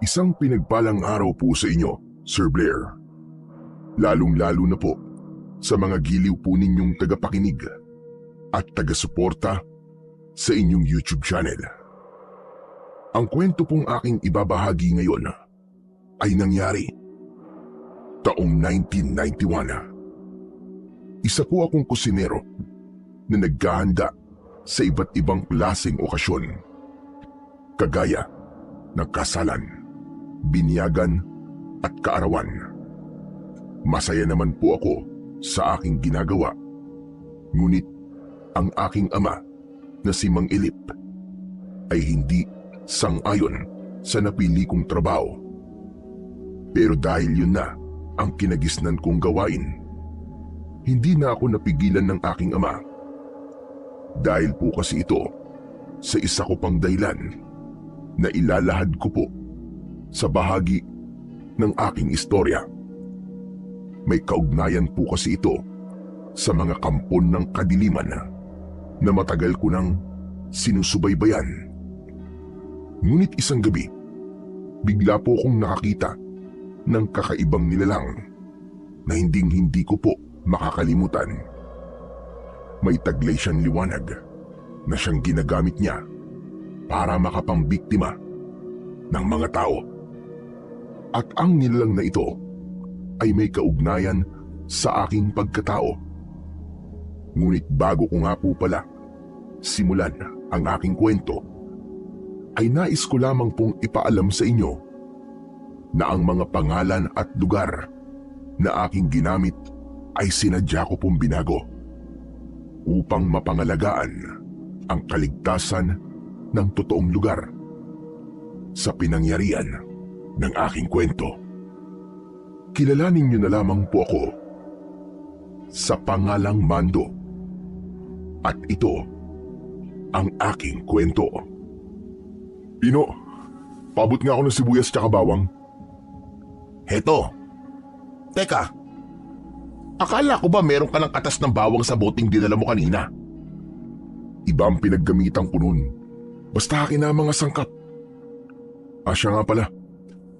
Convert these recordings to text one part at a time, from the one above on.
Isang pinagpalang araw po sa inyo, Sir Blair. Lalong-lalo na po sa mga giliw po ninyong tagapakinig at taga-suporta sa inyong YouTube channel. Ang kwento pong aking ibabahagi ngayon ay nangyari taong 1991. Isa po akong kusinero na naghahanda sa iba't ibang klaseng okasyon, kagaya ng kasalan, binyagan at kaarawan. Masaya naman po ako sa aking ginagawa, ngunit ang aking ama na si Mang Ilip ay hindi sang-ayon sa napili kong trabaho. Pero dahil yun na ang kinagisnan kong gawain, hindi na ako napigilan ng aking ama. Dahil po kasi ito sa isa ko pang dahilan na ilalahad ko po sa bahagi ng aking istorya. May kaugnayan po kasi ito sa mga kampon ng kadiliman na matagal ko nang sinusubaybayan. Ngunit isang gabi, bigla po akong nakakita ng kakaibang nilalang na hinding-hindi ko po makakalimutan. May taglay siyang liwanag na siyang ginagamit niya para makapambiktima ng mga tao. At ang nilalang na ito ay may kaugnayan sa aking pagkatao. Ngunit bago ko nga po pala simulan ang aking kwento, ay nais ko lamang pong ipaalam sa inyo na ang mga pangalan at lugar na aking ginamit ay sinadya ko pong binago upang mapangalagaan ang kaligtasan ng totoong lugar sa pinangyarihan ng aking kwento. Kilalanin niyo na lamang po ako sa pangalang Mando, at ito ang aking kwento. Pino, pabot nga ako ng sibuyas tsaka bawang. Heto. Teka, akala ko ba meron ka ng katas ng bawang sa boting dinala mo kanina? Iba ang pinaggamitan ko nun. Basta akin na mga sangkap. Siya nga pala,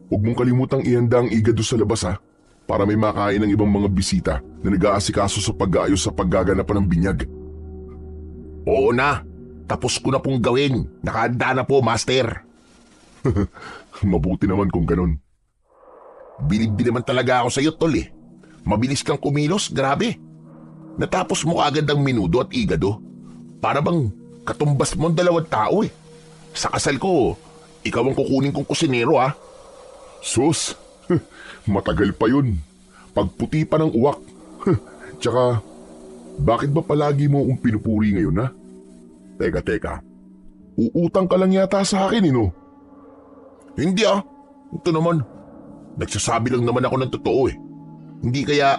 huwag mong kalimutang ihanda ang igado sa labas para may makain ng ibang mga bisita na nag-aasikaso sa pag-aayos sa paggaganapan ng binyag. Oo na, tapos ko na pong gawin. Nakahanda na po, Master. Mabuti naman kung ganun. Bilib naman talaga ako sa iyo, Tol. Mabilis kang kumilos, grabe. Natapos mo agad ang minudo at igado. Para bang katumbas mo ang dalawang tao . Sa kasal ko, ikaw ang kukunin kong kusinero . Sus, matagal pa yun. Pagputi pa ng uwak. Tsaka, bakit ba palagi mo akong pinupuri ngayon ? Teka. Uutang ka lang yata sa akin, no? Hindi Ito naman, nagsasabi lang naman ako ng totoo . Hindi kaya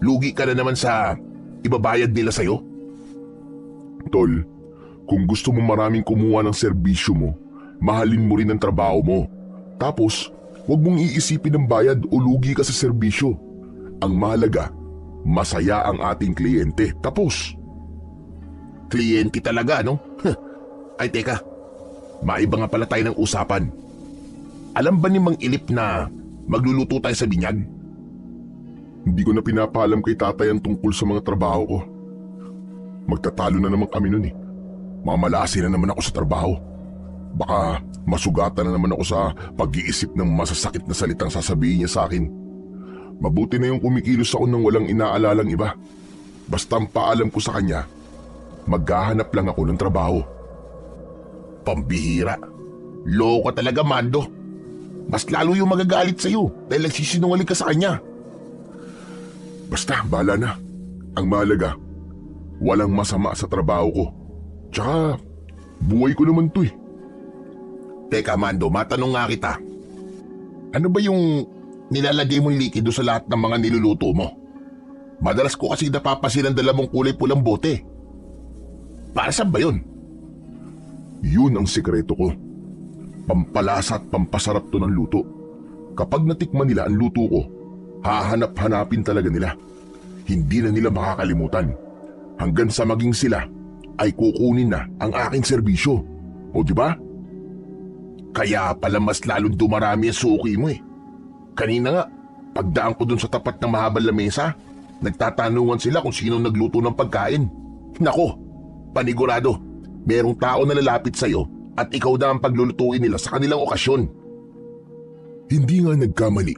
lugi ka na naman sa ibabayad nila sa'yo? Tol, kung gusto mo maraming kumuha ng serbisyo mo, mahalin mo rin ang trabaho mo. Tapos, huwag mong iisipin ng bayad o lugi ka sa serbisyo. Ang mahalaga, masaya ang ating kliyente. Tapos. Kliyente talaga, no? Ay teka, maiba nga pala tayo ng usapan. Alam ba ni Mang Ilip na magluluto tayo sa binyag? Hindi ko na pinapaalam kay tatay ang tungkol sa mga trabaho ko. Magtatalo na naman kami nun . Mamalasi na naman ako sa trabaho. Baka masugatan na naman ako sa pag-iisip ng masasakit na salitang sasabihin niya sa akin. Mabuti na yung kumikilos ako nang walang inaalalang iba. Basta ang paalam ko sa kanya, maghahanap lang ako ng trabaho. Pambihira. Loko ka talaga, Mando. Mas lalo yung magagalit sa'yo dahil nagsisinungaling ka sa kanya. Basta, bahala na. Ang mahalaga, walang masama sa trabaho ko. Tsaka, buhay ko naman to . Teka, Mando, matanong nga kita. Ano ba yung nilalagay mong likido sa lahat ng mga niluluto mo? Madalas ko kasi napapasin ang dala mong kulay pulang bote. Para saan ba yun? Yun ang sikreto ko. Pampalasa at pampasarap to ng luto. Kapag natikman nila ang luto ko, hahanap-hanapin talaga nila. Hindi na nila makakalimutan. Hanggang sa maging sila ay kukunin na ang aking serbisyo. O di ba? Kaya pala mas lalong dumarami ang suki mo eh. Kanina nga, pagdaan ko dun sa tapat ng mahabang lamesa, nagtatanungan sila kung sino nagluto ng pagkain. Nako, panigurado, merong tao na lalapit sa'yo at ikaw na ang paglulutuin nila sa kanilang okasyon. Hindi nga nagkamali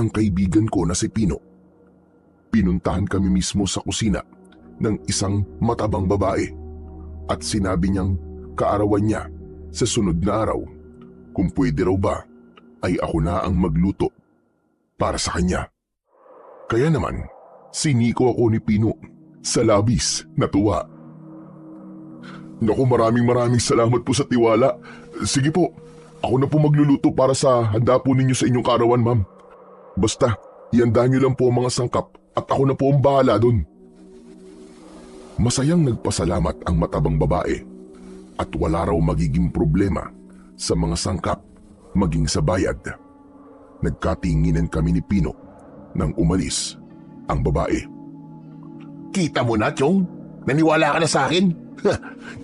ang kaibigan ko na si Pino. Pinuntahan kami mismo sa kusina ng isang matabang babae at sinabi niyang kaarawan niya sa sunod na araw kung pwede raw ba ay ako na ang magluto para sa kanya. Kaya naman, siniko ako ni Pino sa labis na tuwa. Naku, maraming salamat po sa tiwala. Sige po, ako na po magluluto para sa handa po ninyo sa inyong kaarawan, ma'am. Basta, ihanda niyo lang po ang mga sangkap at ako na po ang bahala dun. Masayang nagpasalamat ang matabang babae at wala raw magiging problema sa mga sangkap maging sa bayad. Nagkatinginan kami ni Pino nang umalis ang babae. Kita mo na, Chong? Naniwala ka na sa akin?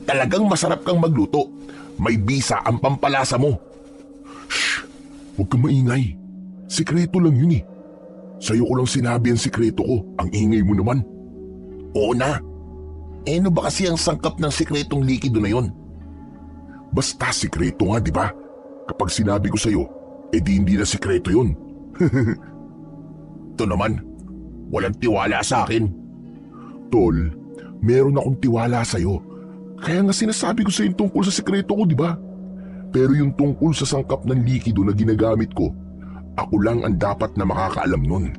Talagang masarap kang magluto. May bisa ang pampalasa mo. Shh! Huwag kang maingay. Sikreto lang yun eh. Sa'yo ko lang sinabi ang sikreto ko. Ang ingay mo naman. Oo na. Ano ba kasi ang sangkap ng sikretong likido na yon? Basta sikreto nga, di ba? Kapag sinabi ko sa'yo, edi hindi na sikreto yun. Ito naman, walang tiwala sa akin. Tol, meron akong tiwala sa'yo. Kaya nga sinasabi ko sa'yo tungkol sa sikreto ko, di ba? Pero yung tungkol sa sangkap ng likido na ginagamit ko, ako lang ang dapat na makakaalam nun.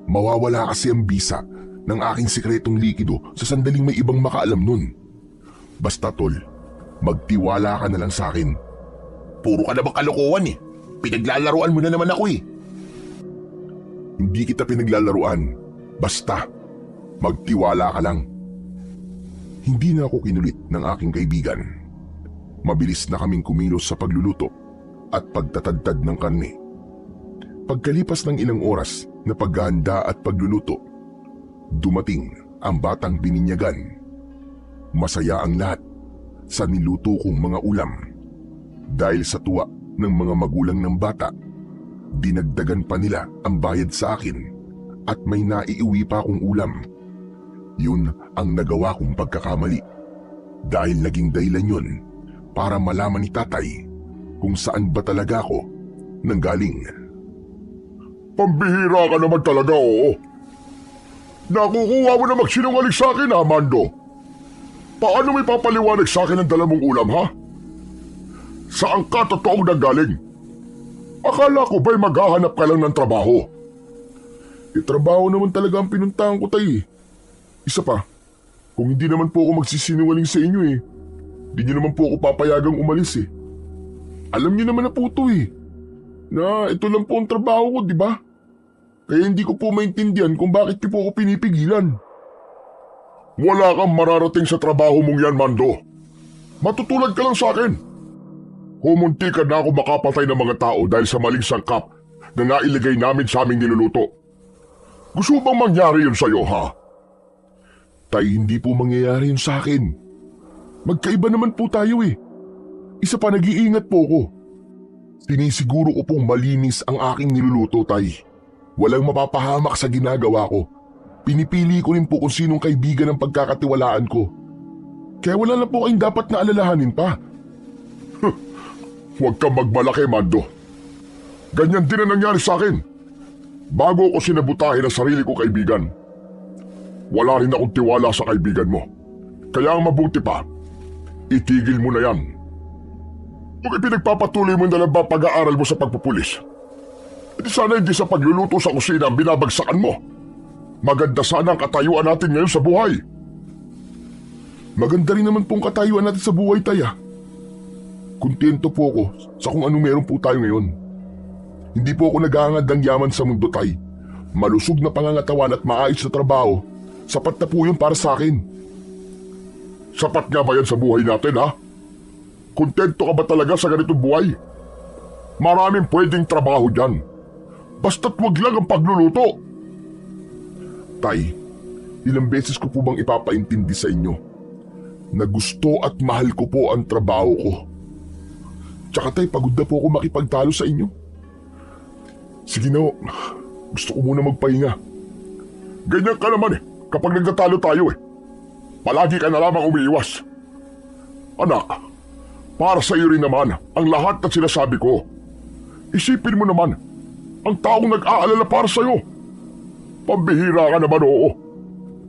Mawawala kasi ang bisa ng aking sikretong likido sa sandaling may ibang makaalam nun. Basta tol, magtiwala ka na lang sa akin. Puro ka na bang kalokohan eh. Pinaglalaruan mo na naman ako eh. Hindi kita pinaglalaruan. Basta, magtiwala ka lang. Hindi na ako kinulit ng aking kaibigan. Mabilis na kaming kumilos sa pagluluto at pagtatadtad ng karne. Pagkalipas ng ilang oras na paghahanda at pagluluto, dumating ang batang bininyagan. Masaya ang lahat sa niluto kong mga ulam. Dahil sa tuwa ng mga magulang ng bata, dinagdagan pa nila ang bayad sa akin at may naiiwi pa akong ulam. Yun ang nagawa kong pagkakamali. Dahil naging dahilan yun para malaman ni tatay kung saan ba talaga ako nanggaling. Pambihira ka naman talaga, oo. Nakukuha mo na magsinungaling sa akin, Mando. Paano may papaliwanag sa akin ang dala mong ulam, ha? Saan ka totoong nanggaling? Akala ko ba'y maghahanap ka lang ng trabaho? Trabaho naman talaga ang pinuntahan ko, tay. Isa pa, kung hindi naman po ako magsisinungaling sa inyo hindi niyo naman po ako papayagang umalis Alam niyo naman na po ito na ito lang po ang trabaho ko, di ba? Kaya hindi ko po maintindihan kung bakit niyo po ako pinipigilan. Wala kang mararating sa trabaho mong yan, Mando. Matutulad ka lang sa akin. Humunti ka na ako makapatay ng mga tao dahil sa maling sangkap na nailigay namin sa aming niluluto. Gusto bang mangyari yun sa'yo, ha? Tay, hindi po mangyayari yun sa akin. Magkaiba naman po tayo Isa pa, nag-iingat po ako. Sinisiguro ko pong malinis ang aking niluluto, tay. Walang mapapahamak sa ginagawa ko. Pinipili ko rin po kung sinong kaibigan ang pagkakatiwalaan ko. Kaya wala na po kayong dapat na alalahanin pa. Huwag kang magmalaki, Mando. Ganyan din ang nangyari sa akin. Bago ko sinabutahin ang sarili ko kaibigan, wala rin akong tiwala sa kaibigan mo. Kaya ang mabuti pa, itigil mo na yan. Kung ipinagpapatuloy mo na lang ba pag-aaral mo sa pagpupulis, di sana hindi sa pagluluto sa kusina ang binabagsakan mo. Maganda sana ang katayuan natin ngayon sa buhay. Maganda rin naman pong katayuan natin sa buhay, tay. Kontento po ako sa kung anong meron po tayo ngayon. Hindi po ako naghahangad ng yaman sa mundo, tay. Malusog na pangangatawan at maayos na trabaho, sapat na po yun para sa akin. Sapat nga ba yan sa buhay natin, ha? Kontento ka ba talaga sa ganitong buhay? Maraming pwedeng trabaho dyan. Basta't wag lang ang pagluluto. Tay, ilang beses ko po bang ipapaintindi sa inyo na gusto at mahal ko po ang trabaho ko. Tsaka tay, pagod na po ako makipagtalo sa inyo. Sige na, gusto ko muna magpahinga. Ganyan ka naman kapag nagtatalo tayo Palagi ka na lamang umiiwas. Anak, para sa iyo rin naman ang lahat na sinasabi ko. Isipin mo naman, ang taong nag-aalala para sa iyo. Pambihira ka naman, oo.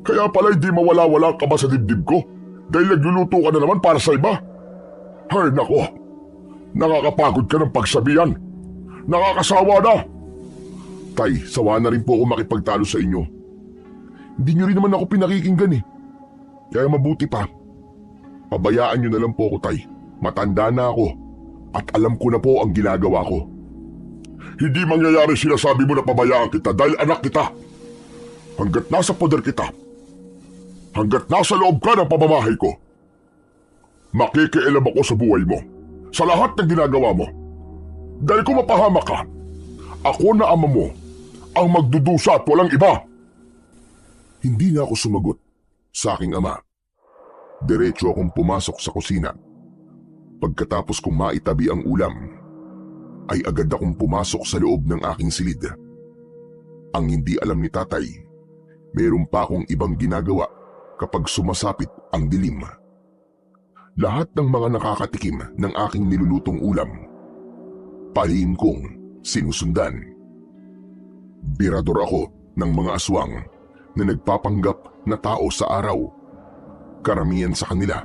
Kaya pala hindi mawala-wala ka ba sa dibdib ko? Dahil nagluluto ka na naman para sa iba. Hay nako, nakakapagod ka ng pagsabihan. Nakakasawa na. Tay, sawa na rin po ako makipagtalo sa inyo. Hindi nyo rin naman ako pinakikinggan Kaya mabuti pa. Pabayaan nyo na lang po ako, Tay. Matanda na ako at alam ko na po ang ginagawa ko. Hindi mangyayari sinasabi mo na pabayaan kita dahil anak kita. Hanggat nasa poder kita, hanggat nasa loob ka ng pamamahay ko, makikialam ako sa buhay mo, sa lahat ng ginagawa mo. Dahil kung mapahamak ka, ako na ama mo ang magdudusa at walang iba. Hindi na ako sumagot sa aking ama. Diretso akong pumasok sa kusina. Pagkatapos kong maitabi ang ulam, ay agad akong pumasok sa loob ng aking silid. Ang hindi alam ni tatay, mayroon pa akong ibang ginagawa kapag sumasapit ang dilim. Lahat ng mga nakakatikim ng aking nilulutong ulam, palihim kong sinusundan. Birador ako ng mga aswang na nagpapanggap na tao sa araw. Karamihan sa kanila,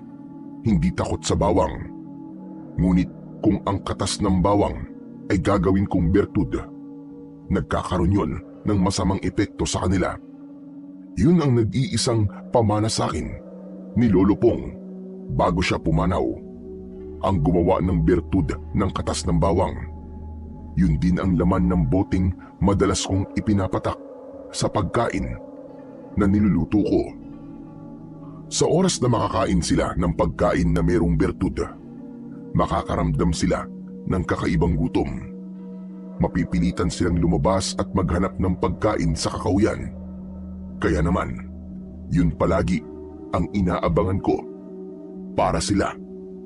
hindi takot sa bawang. Ngunit kung ang katas ng bawang ay gagawin kong bertud, nagkakaroon yun ng masamang epekto sa kanila. Yun ang nag-iisang pamana sa akin ni Lolo Pong bago siya pumanaw. Ang gumawa ng bertud ng katas ng bawang. Yun din ang laman ng boteng madalas kong ipinapatak sa pagkain na niluluto ko. Sa oras na makakain sila ng pagkain na mayroong bertud, makakaramdam sila ng kakaibang gutom. Mapipilitan silang lumabas at maghanap ng pagkain sa kakauyan. Kaya naman, yun palagi ang inaabangan ko para sila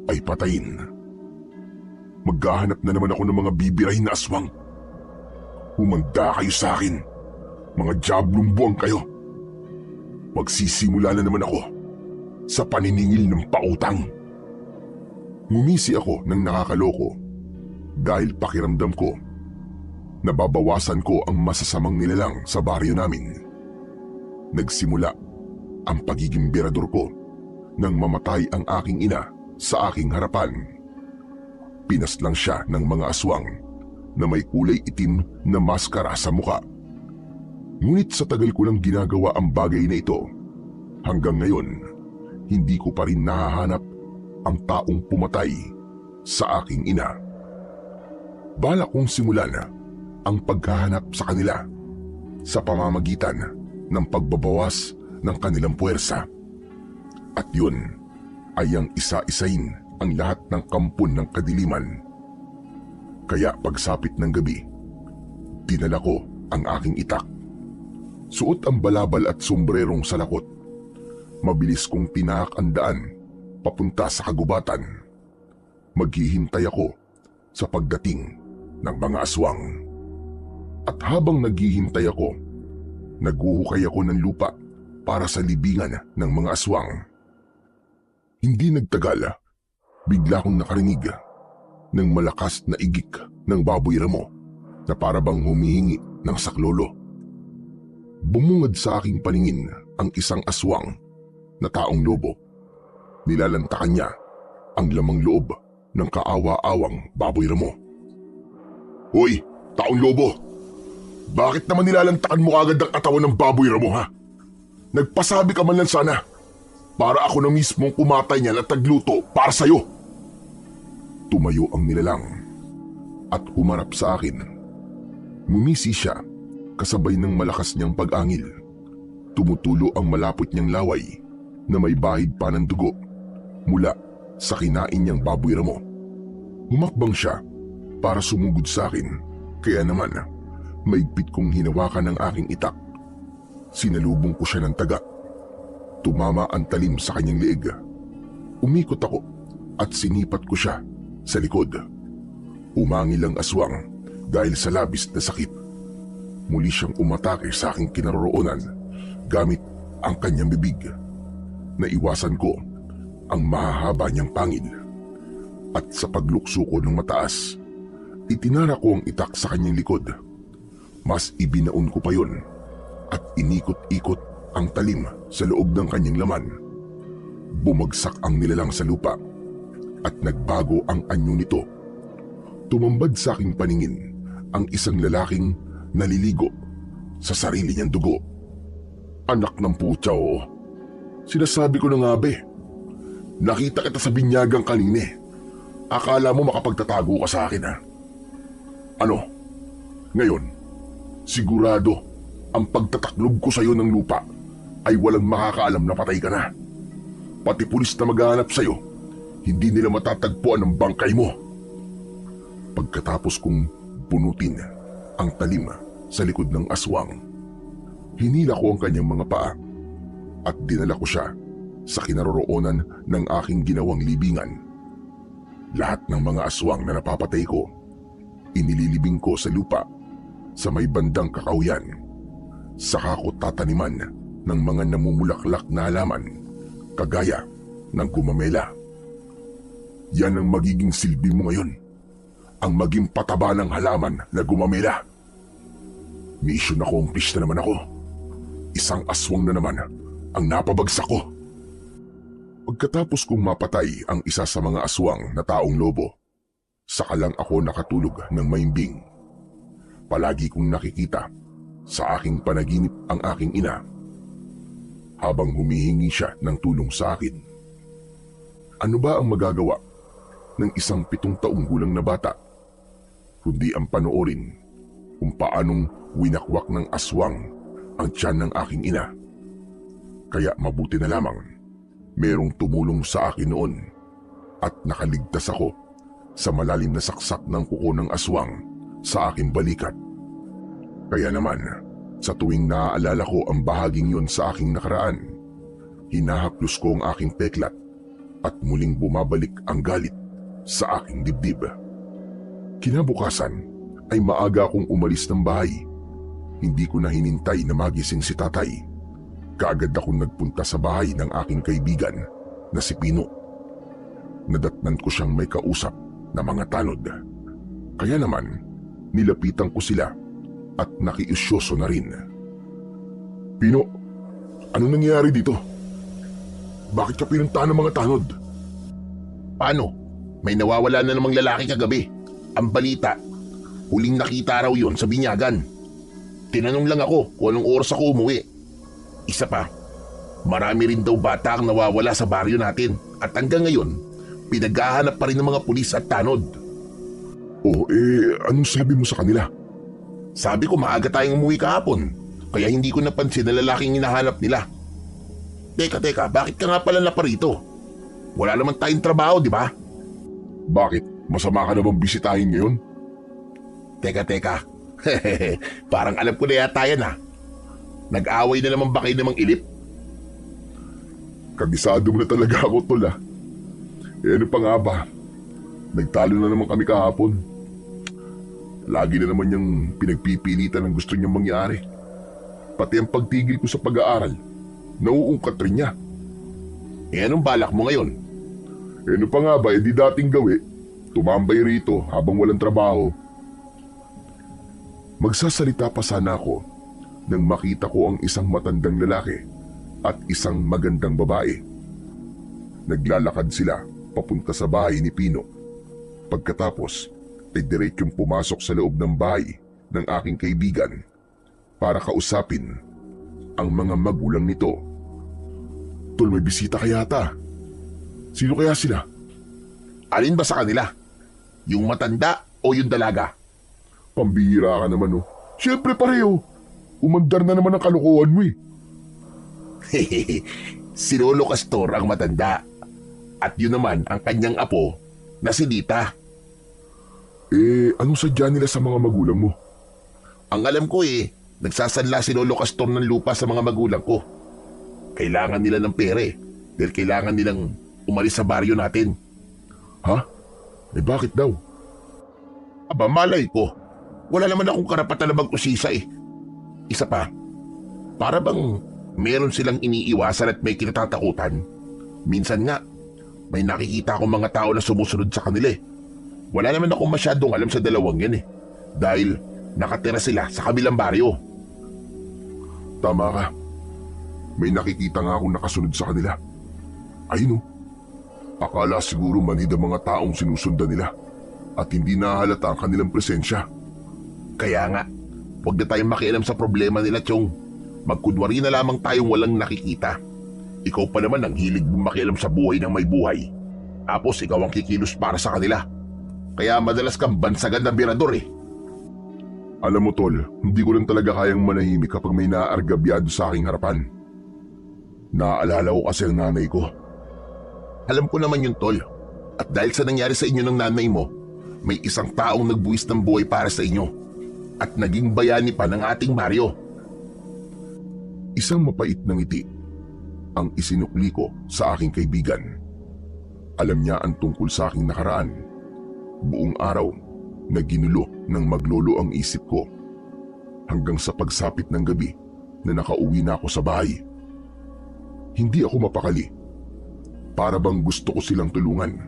ay patayin. Maghahanap na naman ako ng mga bibirahin na aswang. Humanda kayo sa akin, mga diablong buwang kayo. Magsisimula na naman ako sa paniningil ng pautang. Ngumisi ako ng nakakaloko dahil pakiramdam ko nababawasan ko ang masasamang nilalang sa baryo namin. Nagsimula ang pagiging birador ko nang mamatay ang aking ina sa aking harapan. Pinaslang siya ng mga aswang na may kulay itim na maskara sa muka. Ngunit sa tagal ko nang ginagawa ang bagay na ito, hanggang ngayon, hindi ko pa rin nahahanap ang taong pumatay sa aking ina. Balak kong simulan ang paghahanap sa kanila sa pamamagitan ng pagbabawas ng kanilang puwersa. At yun ay ang isa-isain ang lahat ng kampon ng kadiliman. Kaya pagsapit ng gabi, dinala ko ang aking itak. Suot ang balabal at sombrerong salakot. Mabilis kong tinahak ang daan papunta sa kagubatan. Maghihintay ako sa pagdating ng mga aswang. At habang naghihintay ako, naghuhukay ako ng lupa para sa libingan ng mga aswang. Hindi nagtagal, bigla kong nakarinig ng malakas na igik ng baboy ramo na para bang humihingi ng saklolo. Bumungad sa aking paningin ang isang aswang na taong lobo. Nilalantakan niya ang lamang loob ng kaawa-awang baboy ramo. Hoy, taong lobo! Bakit naman nilalantakan mo agad ang katawan ng baboy ramo, ha? Nagpasabi ka man lang sana para ako na mismong kumatay niyan at nagluto para sa'yo. Tumayo ang nilalang at humarap sa akin. Ngumisi siya kasabay ng malakas niyang pag-angil. Tumutulo ang malapot niyang laway na may bahid pa ng dugo mula sa kinain niyang baboy ramo. Humakbang siya para sumugod sa akin, kaya naman maigpit kong hinawakan ang aking itak. Sinalubong ko siya ng taga. Tumama ang talim sa kanyang leeg. Umikot ako at sinipat ko siya sa likod. Umangil ang aswang dahil sa labis na sakit. Muli siyang umatake sa aking kinaroroonan gamit ang kanyang bibig. Naiwasan ko ang mahahaba niyang pangil. At sa paglukso ko ng mataas, itinara ko ang itak sa kanyang likod. Mas ibinaon ko pa yon at inikot-ikot ang talim sa loob ng kanyang laman. Bumagsak ang nilalang sa lupa at nagbago ang anyo nito. Tumambad sa aking paningin ang isang lalaking naliligo sa sarili niyang dugo. Anak ng putya, oo. Sinasabi ko na nga be. Nakita kita sa binyagang kanina. Akala mo makapagtatago ka sa akin ha? Ano? Ngayon, sigurado ang pagtataklob ko sa iyo ng lupa ay walang makakaalam na patay ka na. Pati pulis na maghahanap sa iyo, hindi nila matatagpuan ang bangkay mo. Pagkatapos kong bunutin ang talim sa likod ng aswang, hinila ko ang kanyang mga paa at dinala ko siya sa kinaroroonan ng aking ginawang libingan. Lahat ng mga aswang na napapatay ko, inililibing ko sa lupa sa may bandang kakauyan. Saka ko tataniman ng mga namumulaklak na halaman kagaya ng gumamela. Yan ang magiging silbi mo ngayon, ang maging pataba ng halaman na gumamela. Mission accomplished na naman ako. Isang aswang na naman ang napabagsak ko. Pagkatapos kong mapatay ang isa sa mga aswang na taong lobo, saka lang ako nakatulog ng maimbing. Palagi kong nakikita sa aking panaginip ang aking ina habang humihingi siya ng tulong sa akin. Ano ba ang magagawa ng isang 7 taong gulang na bata kundi ang panoorin kung paanong winakwak ng aswang ang tiyan ng aking ina? Kaya mabuti na lamang merong tumulong sa akin noon at nakaligtas ako sa malalim na saksak ng kuko ng aswang sa aking balikat. Kaya naman, sa tuwing naaalala ko ang bahaging yon sa aking nakaraan, hinahaplos ko ang aking peklat at muling bumabalik ang galit sa aking dibdib. Kinabukasan ay maaga akong umalis ng bahay. Hindi ko na hinintay na magising si tatay. Kaagad akong nagpunta sa bahay ng aking kaibigan na si Pino. Nadatnan ko siyang may kausap na mga tanod. Kaya naman, nilapitan ko sila at nakiusyoso na rin. Pino, anong nangyayari dito? Bakit ka pinuntahan ng mga tanod? Paano? May nawawala na namang lalaki kagabi. Ang balita, huling nakita raw yon sa binyagan. Tinanong lang ako kung anong oras ako umuwi. Isa pa, marami rin daw bata ang nawawala sa baryo natin at hanggang ngayon, pinaghahanap pa rin ng mga pulis at tanod. Anong sabi mo sa kanila? Sabi ko maaga tayong umuwi kahapon, kaya hindi ko napansin na lalaking hinahanap nila. Teka, bakit ka nga pala naparito? Wala naman tayong trabaho, di ba? Bakit? Masama ka na bang bisitahin ngayon? Teka. Parang alam ko na yata yan ha. Nag-away na naman ba kayo namang ilip? Kabisado mo na talaga ako, tol ah. Ano pa nga ba? Nagtalo na naman kami kahapon. Lagi na naman niyang pinagpipilitan ang gusto niyang mangyari. Pati ang pagtigil ko sa pag-aaral, nauungkat rin niya. Anong balak mo ngayon? Ano pa nga ba, di dating gawi. Tumambay rito habang walang trabaho. Magsasalita pa sana ako nang makita ko ang isang matandang lalaki at isang magandang babae. Naglalakad sila papunta sa bahay ni Pino. Pagkatapos ay diretsong pumasok sa loob ng bahay ng aking kaibigan para kausapin ang mga magulang nito. Tol, may bisita kaya yata. Sino kaya sila? Alin ba sa kanila? Yung matanda o yung dalaga? Pambihira ka naman oh. Siyempre pareho. Umandar na naman ang kalokohan mo eh. Si Lolo Castor ang matanda. At yun naman ang kanyang apo na si Dita. Anong sadya nila sa mga magulang mo? Ang alam ko nagsasanla si Lolo Castor ng lupa sa mga magulang ko. Kailangan nila ng pere dahil kailangan nilang umalis sa baryo natin. Ha? Bakit daw? Aba, malay ko. Wala naman akong karapatan na mag-usisa eh. Isa pa, para bang meron silang iniiwasan at may kinatatakutan. Minsan nga, may nakikita akong mga tao na sumusunod sa kanila eh. Wala naman akong masyadong alam sa dalawang yan eh. Dahil nakatira sila sa kabilang baryo. Tama ka. May nakikita nga akong nakasunod sa kanila. Ayun oh. Akala siguro manid ang mga taong sinusundan nila at hindi nahalata ang kanilang presensya. Kaya nga, huwag na tayong makialam sa problema nila, Chong. Magkunwari na lamang tayong walang nakikita. Ikaw pa naman ang hilig mong makialam sa buhay ng may buhay. Tapos ikaw ang kikilos para sa kanila. Kaya madalas kang bansagan na birador eh. Alam mo tol, hindi ko lang talaga kayang manahimik kapag may naaargabyado sa aking harapan. Naaalala ko kasi ang nanay ko. Alam ko naman yun, Tol. At dahil sa nangyari sa inyo ng nanay mo, may isang taong nagbuwis ng buhay para sa inyo. At naging bayani pa ng ating Mario. Isang mapait na ngiti ang isinukli ko sa aking kaibigan. Alam niya ang tungkol sa aking nakaraan. Buong araw na ginulo ng maglolo ang isip ko hanggang sa pagsapit ng gabi na nakauwi na ako sa bahay. Hindi ako mapakali. Para bang gusto ko silang tulungan.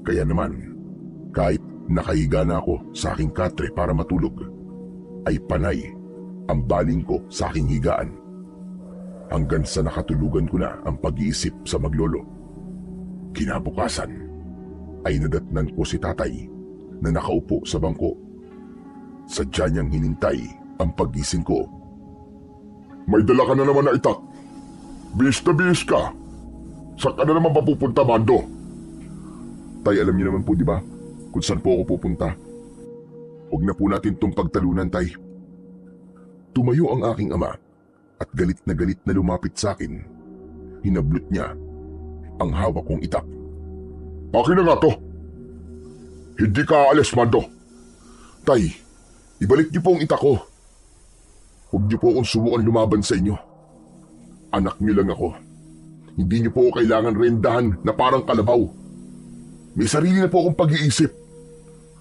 Kaya naman, kahit nakahiga na ako sa aking katre para matulog, ay panay ang baling ko sa aking higaan. Hanggang sa nakatulugan ko na ang pag-iisip sa maglolo. Kinabukasan ay nadatnan ko si tatay na nakaupo sa bangko. Sadya niyang hinintay ang pag-gising ko. May dala ka na naman na itak. Bihis na bihis ka. Saan ka na naman papupunta, Mando? Tay, alam niyo naman po, di ba? Kung saan po ako pupunta. Huwag na po natin itong pagtalunan, tay. Tumayo ang aking ama at galit na lumapit sa akin. Hinablot niya ang hawak kong itak. Akin na nga to. Hindi ka aalis, Mando. Tay, ibalik niyo po ang itak ko. Huwag niyo po akong subukan lumaban sa inyo. Anak niyo lang ako. Hindi niyo po kailangan rendahan na parang kalabaw. May sarili na po akong pag-iisip.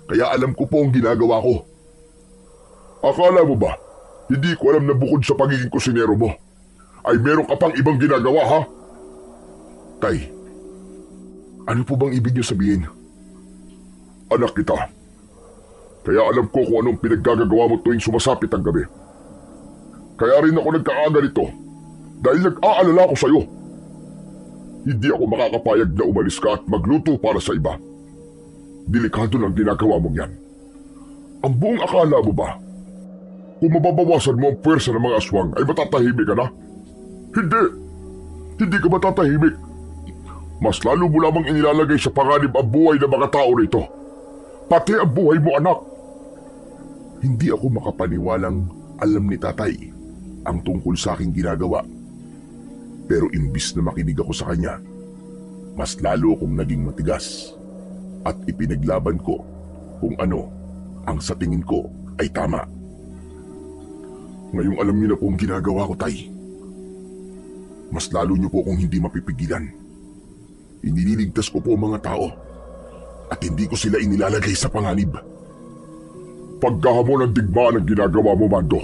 Kaya alam ko po ang ginagawa ko. Akala mo ba, hindi ko alam na bukod sa pagiging kusinero mo, ay meron ka pang ibang ginagawa, ha? Tay, ano po bang ibig niyo sabihin? Anak kita. Kaya alam ko kung anong pinaggagawa mo tuwing sumasapit ang gabi. Kaya rin ako nagkaaga nito dahil nag-aalala ko sa'yo. Hindi ako makakapayag na umalis ka at magluto para sa iba. Delikado ng ginagawa mong yan. Ang buong akala mo ba, kung mababawasan mo ang puwersa ng mga aswang ay matatahimik ka na? Hindi! Hindi ka matatahimik. Mas lalo mo lamang inilalagay sa panganib ang buhay ng mga tao rito. Pati ang buhay mo, anak. Hindi ako makapaniwalang alam ni tatay ang tungkol sa aking ginagawa. Pero imbis na makinig ako sa kanya, mas lalo akong naging matigas at ipinaglaban ko kung ano ang sa tingin ko ay tama. Ngayong alam niyo na po ang ginagawa ko, tay. Mas lalo niyo po akong hindi mapipigilan. Iniligtas ko po ang mga tao at hindi ko sila inilalagay sa panganib. Pagkahamon ng digmaan ang ginagawa mo, Mando.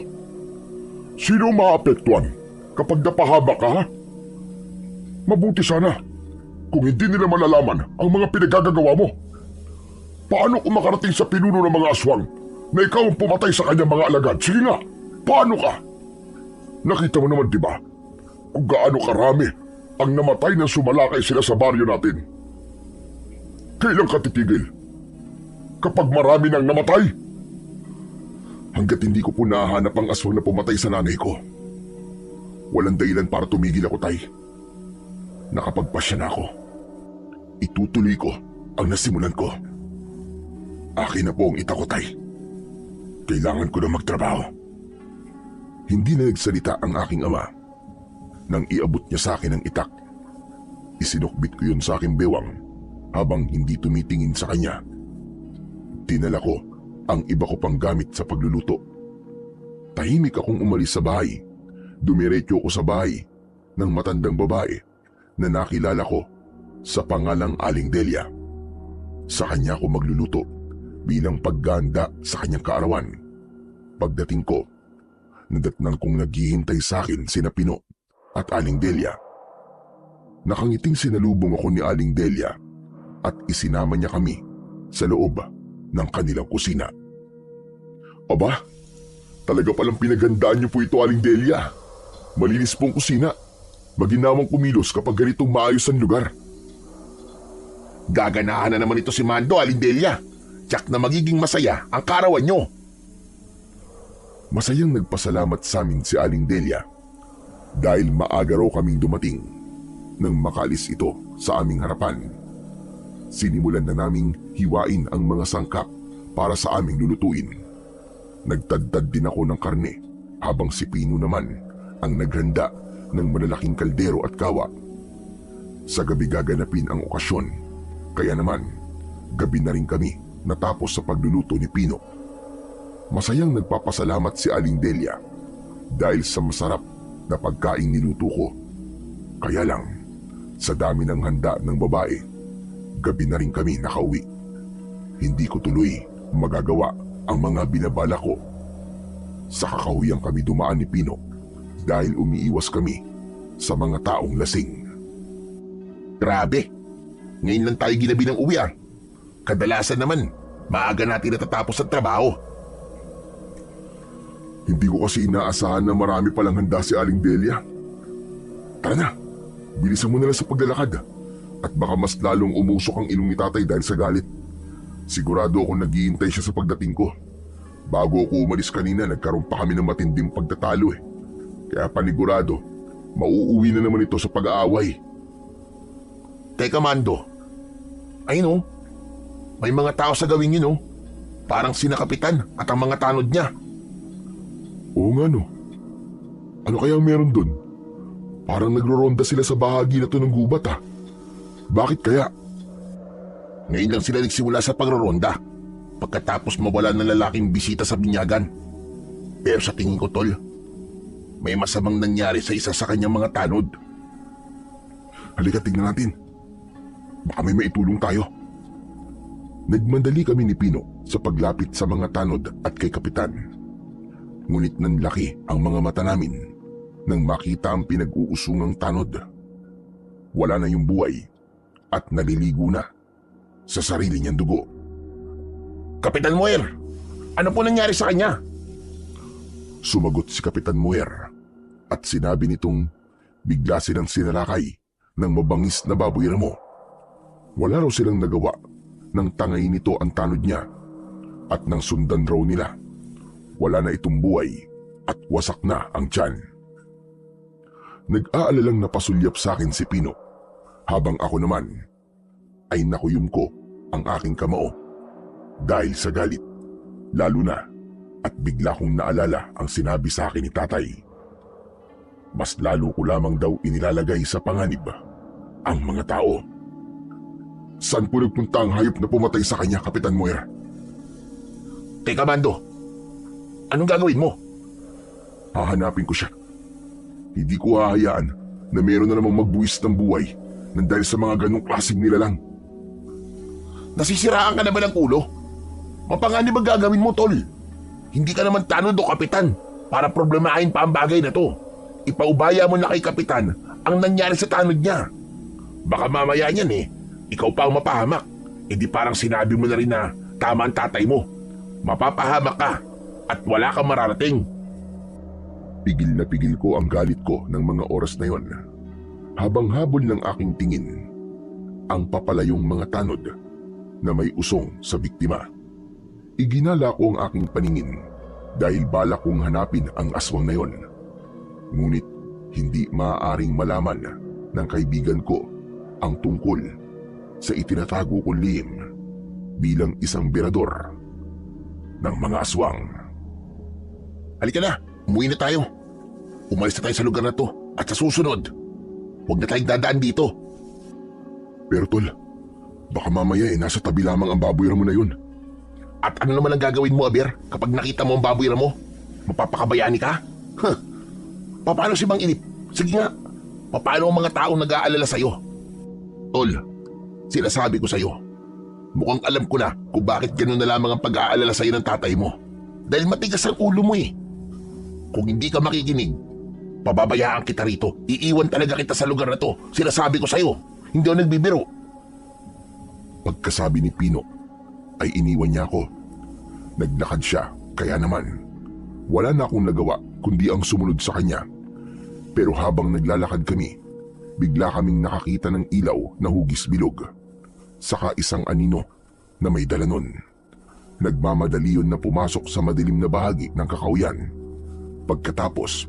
Sino maapektuhan kapag napahaba ka, ha? Mabuti sana kung hindi nila malalaman ang mga pinagagagawa mo. Paano kung makarating sa pinuno ng mga aswang na ikaw ang pumatay sa kanyang mga alagad? Sige nga, paano ka? Nakita mo naman, di ba, kung gaano karami ang namatay nang sumalakay sila sa baryo natin. Kailan ka titigil? Kapag marami nang namatay? Hanggat hindi ko po nahanap ang aswang na pumatay sa nanay ko, walang dahilan para tumigil ako, tay. Nakapagpasya na ako. Itutuloy ko ang nasimulan ko. Akin na po ang itak ko, tay. Kailangan ko na magtrabaho. Hindi na nagsalita ang aking ama. Nang iabot niya sa akin ang itak, isinukbit ko yun sa aking bewang habang hindi tumitingin sa kanya. Dinala ko ang iba ko pang gamit sa pagluluto. Tahimik akong umalis sa bahay. Dumiretso ko sa bahay ng matandang babae na nakilala ko sa pangalang Aling Delia. Sa kanya ako magluluto bilang pagganda sa kanyang kaarawan. Pagdating ko, nadatnan kong naghihintay sa akin sina Pino at Aling Delia. Nakangiting sinalubong ako ni Aling Delia at isinama niya kami sa loob ng kanilang kusina. Aba, talaga palang pinagandaan niyo po ito, Aling Delia. Malinis pong kusina. Maginawang kumilos kapag ganitong maayos ang lugar. Gaganahan na naman ito si Mando, Aling Delia. Tiyak na magiging masaya ang kaarawan nyo. Masayang nagpasalamat sa amin si Aling Delia dahil maaga raw kaming dumating nang makalis ito sa aming harapan. Sinimulan na naming hiwain ang mga sangkap para sa aming lulutuin. Nagtadtad din ako ng karne habang si Pino naman ang naghanda ng malalaking kaldero at kawa. Sa gabi gaganapin ang okasyon, kaya naman gabi na rin kami natapos sa pagluluto ni Pino. Masayang nagpapasalamat si Aling Delia dahil sa masarap na pagkaing niluto ko. Kaya lang, sa dami ng handa ng babae, gabi na rin kami nakauwi. Hindi ko tuloy magagawa ang mga binabala ko. Sa kakahuyang kami dumaan ni Pino dahil umiiwas kami sa mga taong lasing. Grabe, ngayon lang tayo ginabi ng uwian. Kadalasan naman, maaga natin natatapos ang trabaho. Hindi ko kasi inaasahan na marami palang handa si Aling Delia. Tara na, bilisan mo na lang sa paglalakad at baka mas lalong umusok ang ilong ni tatay dahil sa galit. Sigurado akong naghihintay siya sa pagdating ko. Bago ako umalis kanina, nagkaroon pa kami ng matinding pagtatalo eh. Kaya panigurado, mauuwi na naman ito sa pag-aaway. Teka, Mando. Ayun, may mga tao sa gawin yun, parang sina Kapitan at ang mga tanod niya. Oo nga no. Ano kaya meron dun? Parang nagro-ronda sila sa bahagi na to ng gubat ah. Bakit kaya? Ngayon lang sila nagsimula sa pagroronda pagkatapos mawala ng lalaking bisita sa binyagan. Pero sa tingin ko, Tol, may masamang nangyari sa isa sa kanyang mga tanod. Halika, tignan natin. Baka may maitulong tayo. Nagmandali kami ni Pino sa paglapit sa mga tanod at kay Kapitan. Ngunit nanlaki ang mga mata namin nang makita ang pinag-uusungang tanod. Wala na yung buhay at naliligo na sa sarili niyang dugo. Kapitan Muer, ano po nangyari sa kanya? Sumagot si Kapitan Muer at sinabi nitong bigla silang sinalakay ng mabangis na baboy ramo. Wala raw silang nagawa nang tangay nito ang tanod niya at nang sundan raw nila. Wala na itong buhay at wasak na ang tiyan. Nag-aalalang napasulyap sa akin si Pino habang ako naman ay nakuyom ko ang aking kamao dahil sa galit, lalo na at bigla kong naalala ang sinabi sa akin ni tatay. Mas lalo ko lamang daw inilalagay sa panganib ang mga tao. Saan po nagpunta ang hayop na pumatay sa kanya, Kapitan Muer? Teka, Mando, anong gagawin mo? Hahanapin ko siya. Hindi ko hahayaan na meron na namang magbuwis ng buhay nang dahil sa mga ganong klaseng nilalang. Nasisiraan ka na ba ng ulo? Mapanganib ang gagawin mo, Tol. Hindi ka naman tanod o Kapitan para problemahin pa ang bagay na to. Ipaubaya mo na kay Kapitan ang nangyari sa tanod niya. Baka mamaya niyan ikaw pa ang mapahamak. Di parang sinabi mo na rin na tama ang tatay mo. Mapapahamak ka at wala kang mararating. Pigil na pigil ko ang galit ko ng mga oras na yon. Habang habol ng aking tingin ang papalayong mga tanod na may usong sa biktima. Iginala ko ang aking paningin dahil balak kong hanapin ang aswang na yon. Ngunit hindi maaaring malaman ng kaibigan ko ang tungkol sa itinatago kong lihim bilang isang berador ng mga aswang. Halika na, umuwi na tayo. Umalis na tayo sa lugar na to at sa susunod, huwag na tayong dadaan dito. Pero Tol, baka mamaya nasa tabi lamang ang baboy ramo na yun. At ano naman ang gagawin mo, Aber, kapag nakita mo ang baboy ramo? Mapapakabayani ka? Paano si Mang Inip? Sige nga, paano ang mga taong nag-aalala sa'yo? Tol, sinasabi ko sa'yo, Mukhang alam ko na kung bakit ganun na lamang ang pag-aalala sa'yo ng tatay mo. Dahil matigas ang ulo mo eh. Kung hindi ka makikinig, pababayaan kita rito. Iiwan talaga kita sa lugar na to. Sinasabi ko sa'yo, hindi ako nagbibiro. Pagkasabi ni Pino, ay iniwan niya ako. Naglakad siya, kaya naman, wala na akong nagawa kundi ang sumunod sa kanya. Pero habang naglalakad kami, bigla kaming nakakita ng ilaw na hugis bilog. Saka isang anino na may dala nun. Nagmamadali yun na pumasok sa madilim na bahagi ng kakauyan. Pagkatapos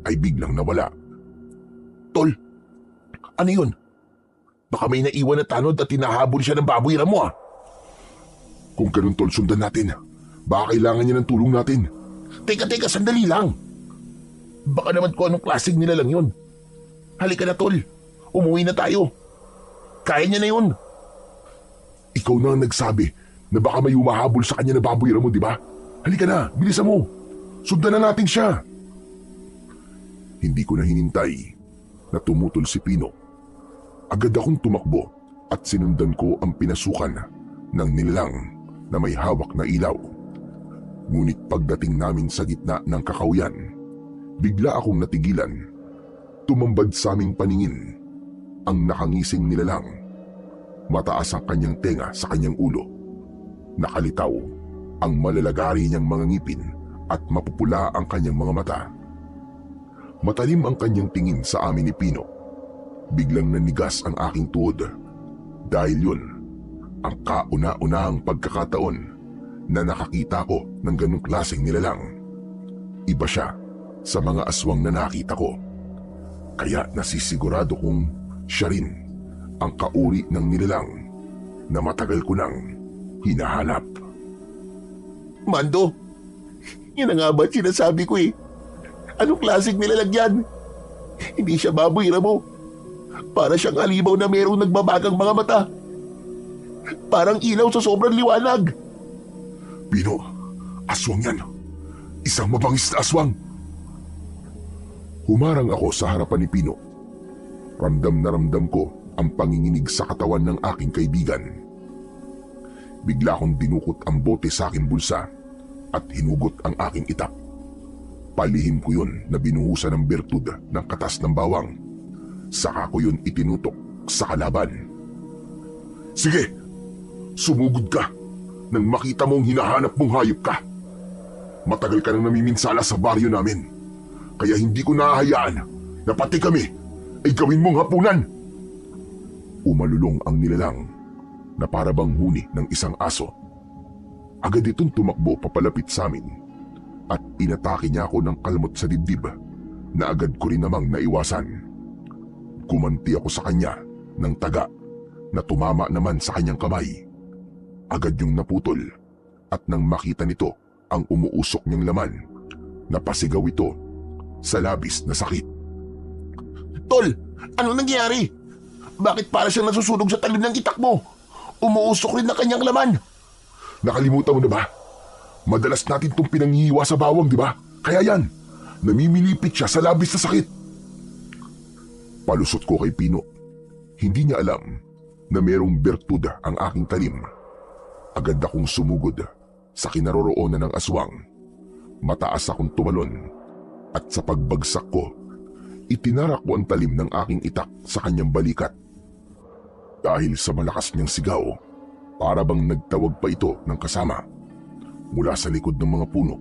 ay biglang nawala. Tol, ano yun? Baka may naiwan na tanod at tinahabol siya ng baboy mo ah. Kung ganun tol, sundan natin. Baka kailangan niya ng tulong natin. Teka, sandali lang. Baka naman kung anong klaseng nila lang yun. Halika na tol, umuwi na tayo. Kaya niya na yun. Ikaw na ang nagsabi na baka may humahabol sa kanya na baboy mo, di ba? Halika na, bilisan mo. Sundan na natin siya. Hindi ko na hinintay na tumutol si Pino. Agad akong tumakbo at sinundan ko ang pinasukan ng nilalang na may hawak na ilaw. Ngunit pagdating namin sa gitna ng kakauyan, bigla akong natigilan. Tumambad sa aming paningin ang nakangising nilalang. Mataas ang kanyang tenga sa kanyang ulo. Nakalitaw ang malalagari niyang mga ngipin at mapupula ang kanyang mga mata. Matalim ang kanyang tingin sa amin ni Pino. Biglang nanigas ang aking tuhod dahil yun ang kauna-unahang pagkakataon na nakakita ko ng ganong klaseng nilalang. Iba siya sa mga aswang na nakita ko. Kaya nasisigurado kong siya rin ang kauri ng nilalang na matagal ko nang hinahanap. Mando, yun na nga ba sinasabi ko eh. Anong klaseng nilalang yan? Hindi siya baboy mo. Para siyang halimaw na mayroong nagbabagang mga mata. Parang ilaw sa sobrang liwanag. Pino, aswang yan. Isang mabangis na aswang. Humarang ako sa harapan ni Pino. Ramdam na ramdam ko ang panginginig sa katawan ng aking kaibigan. Bigla akong dinukot ang bote sa aking bulsa at hinugot ang aking itak. Palihim ko yun na binuhusan ng bertud ng katas ng bawang. Saka ko yun itinutok sa kalaban. Sige, sumugod ka nang makita mong hinahanap mong hayop ka. Matagal ka nang namiminsala sa baryo namin. Kaya hindi ko nahahayaan na pati kami ay gawin mong hapunan. Umalulong ang nilalang na para bang huni ng isang aso. Agad itong tumakbo papalapit sa amin at inatake niya ako ng kalmot sa dibdib na agad ko rin namang naiwasan. Kumanti ako sa kanya ng taga na tumama naman sa kanyang kamay. Agad yung naputol at nang makita nito ang umuusok niyang laman, napasigaw ito sa labis na sakit. Tol, ano nangyari? Bakit para siyang nasusunog sa talim ng itak mo? Umuusok rin na kanyang laman. Nakalimutan mo na ba? Madalas natin itong pinanghihiwa sa bawang, di ba? Kaya yan, namimilipit siya sa labis na sakit. Palusot ko kay Pino. Hindi niya alam na mayroong bertud ang aking talim. Agad akong sumugod sa kinaroroonan ng aswang. Mataas akong tumalon at sa pagbagsak ko, itinarak ko ang talim ng aking itak sa kanyang balikat. Dahil sa malakas niyang sigaw, para bang nagtawag pa ito ng kasama. Mula sa likod ng mga puno,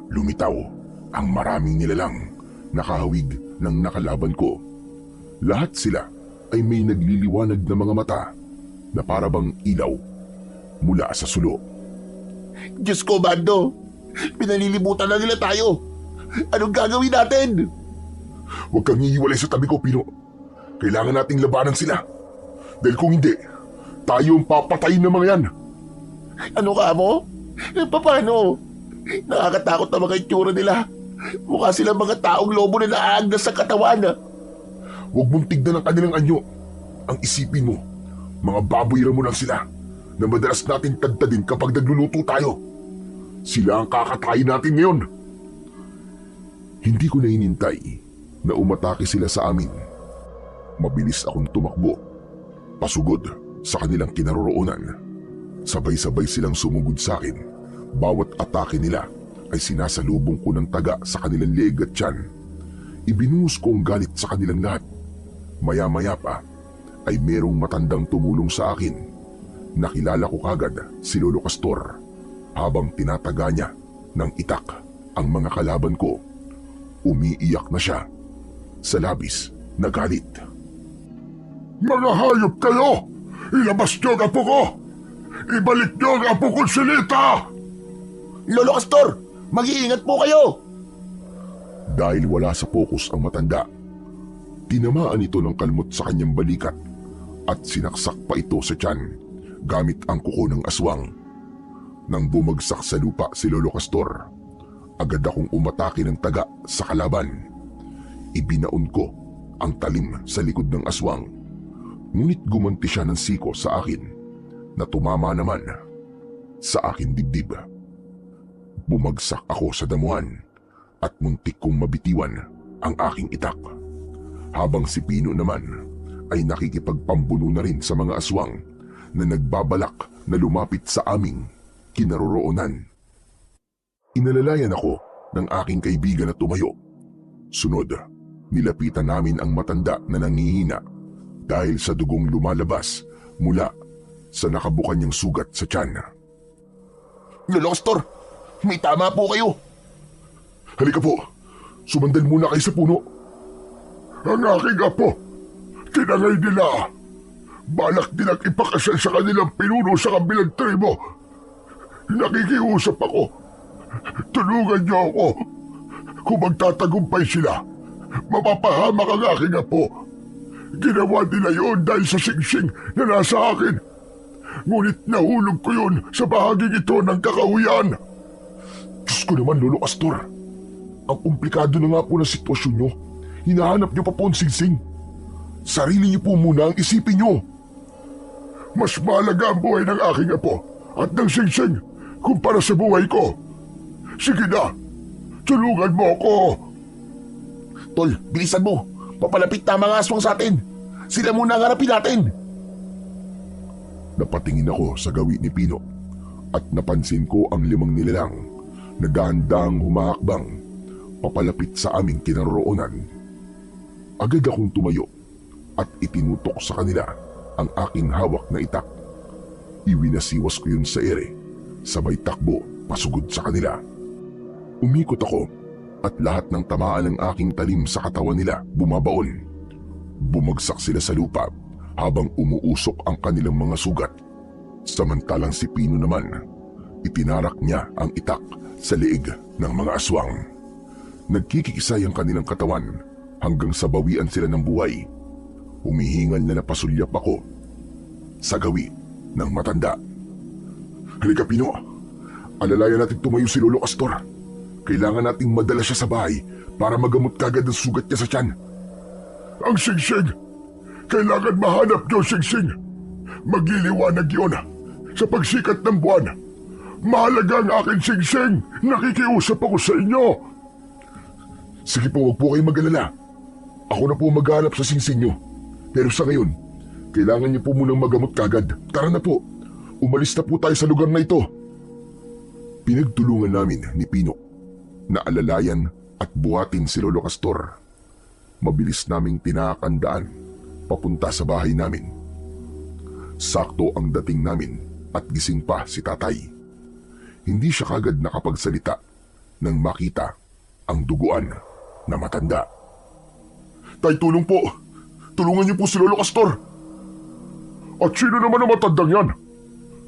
lumitaw ang maraming nilalang nakahawig ng nakalaban ko. Lahat sila ay may nagliliwanag na mga mata na para bang ilaw mula sa sulo. Diyos ko, Bando! Pinalilibutan na nila tayo! Anong gagawin natin? Huwag kang hihiwalay sa tabi ko, Pino. Kailangan nating labanan sila. Dahil kung hindi, tayo ang papatayin ng mga yan. Ano ka mo? Paano? Nakakatakot na mga itsura nila. Mukha silang mga taong lobo na naaagnas sa katawan. Huwag mong tignan ang kanilang anyo. Ang isipin mo, mga baboy mo lang sila na madalas natin tagtadin kapag nagluluto tayo. Sila ang kakatayin natin ngayon. Hindi ko na hinintay na umatake sila sa amin. Mabilis akong tumakbo, pasugod sa kanilang kinaroroonan. Sabay-sabay silang sumugod sa akin. Bawat atake nila ay sinasalubong ko ng taga sa kanilang leeg at tiyan. Ibinuhos ko ang galit sa kanilang lahat. Maya-maya pa ay merong matandang tumulong sa akin. Nakilala ko kagad si Lolo Castor habang tinataga niya ng itak ang mga kalaban ko. Umiiyak na siya sa labis na galit. Mga hayop kayo! Ilabas niyo ang apo ko! Ibalik niyo ang apo ko si Lita! Lolo Castor, mag-iingat po kayo! Dahil wala sa focus ang matanda, tinamaan ito ng kalmot sa kanyang balikat at sinaksak pa ito sa tiyan gamit ang kuko ng aswang. Nang bumagsak sa lupa si Lolo Castor, agad akong umatake ng taga sa kalaban. Ibinaon ko ang talim sa likod ng aswang, ngunit gumanti siya ng siko sa akin na tumama naman sa aking dibdib. Bumagsak ako sa damuhan at muntik kong mabitiwan ang aking itak. Habang si Pino naman ay nakikipagpambuno na rin sa mga aswang na nagbabalak na lumapit sa aming kinaroroonan. Inalalayan ako ng aking kaibigan na tumayo. Sunod, nilapitan namin ang matanda na nangihina dahil sa dugong lumalabas mula sa nakabukan niyang sugat sa tiyan. Lolo Castor, may tama po kayo. Halika po, sumandal muna kayo sa puno. Ang aking apo, tinangay nila. Balak nilang ipakasal sa kanilang pinuno sa kabilang tribo. Nakikiusap ako. Tulungan niyo ako. Kung magtatagumpay sila, mapapahamak ang aking apo. Ginawa nila yun dahil sa singsing na nasa akin. Ngunit nahulog ko yun sa bahaging ito ng kakahuyan. Diyos ko naman, Lolo Castor. Ang komplikado na nga po ng sitwasyon nyo. Hinahanap nyo pa po ang singsing. Sarili niyo po muna ang isipin nyo. Mas mahalaga ang buhay ng aking apo at ng singsing kumpara sa buhay ko. Sige na, tulungan mo ako. Tol, bilisan mo. Papalapit na mga aswang sa atin. Sila muna ang harapin natin. Napatingin ako sa gawi ni Pino at napansin ko ang 5 nilalang naghahandang humahakbang papalapit sa aming kinaroroonan. Agad akong tumayo at itinutok sa kanila ang aking hawak na itak. Iwinasiwas ko yun sa ere, sabay takbo pasugod sa kanila. Umikot ako at lahat ng tamaan ng aking talim sa katawan nila bumabaon. Bumagsak sila sa lupa habang umuusok ang kanilang mga sugat. Samantalang si Pino naman, itinarak niya ang itak sa leeg ng mga aswang. Nagkikisay ang kanilang katawan hanggang sa bawian sila ng buhay. Humihingal na napasulyap ako sa gawi ng matanda. Halika Pino, alalayan natin tumayo si Lolo Castor. Kailangan nating madala siya sa bahay para magamot kagad ang sugat niya sa tiyan. Ang singsing! Kailangan mahanap niyo ang singsing. Magliliwanag yun sa pagsikat ng buwan. Mahalaga ang aking singsing. Nakikiusap ako sa inyo. Sige po, huwag po kayong mag-alala. Ako na po maghanap sa singsing niyo. Pero sa ngayon, kailangan niyo po munang magamot kagad. Tara na po, umalis na po tayo sa lugar na ito. Pinagtulungan namin ni Pino na alalayan at buhatin si Lolo Castor. Mabilis naming tinakandaan papunta sa bahay namin. Sakto ang dating namin at gising pa si tatay. Hindi siya kagad nakapagsalita nang makita ang duguan na matanda. Tay, tulong po! Tulungan niyo po si Lolo Castor! At sino naman ang matandang yan?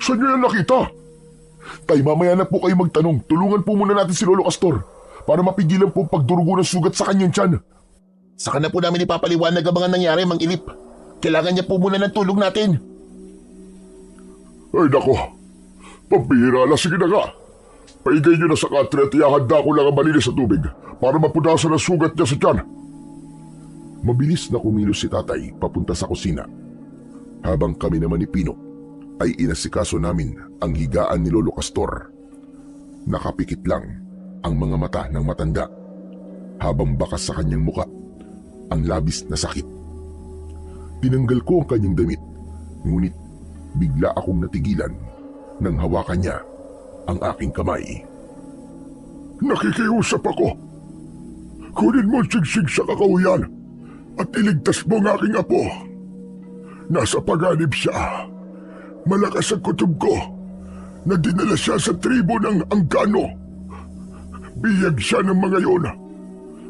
Saan niyo yan nakita? Tay, mamaya na po kayo magtanong. Tulungan po muna natin si Lolo Castor para mapigilan po ang pagdurugo ng sugat sa kanyang tiyan. Saka na po namin ipapaliwanag ang mga nangyari, Mang Ilip. Kailangan niya po muna ng tulong natin. Ay nako, pambihira na, sige na nga. Paigay niyo na sa katre at ihahanda ko lang ang malinis sa tubig para mapunasan ang sugat niya sa tiyan. Mabilis na kumilos si tatay papunta sa kusina. Habang kami naman ni Pino ay inasikaso namin ang higaan ni Lolo Castor. Nakapikit lang ang mga mata ng matanda habang bakas sa kanyang muka ang labis na sakit. Tinanggal ko ang kanyang damit, ngunit bigla akong natigilan nang hawakan niya ang aking kamay. Nakikiusap ako. Kunin mo ang sigsig sa kakahuyan at iligtas mo ang aking apo. Nasa paganib siya. Malakas ang kutob ko na dinala siya sa tribo ng Angkano. Biyag siya ng mga yon.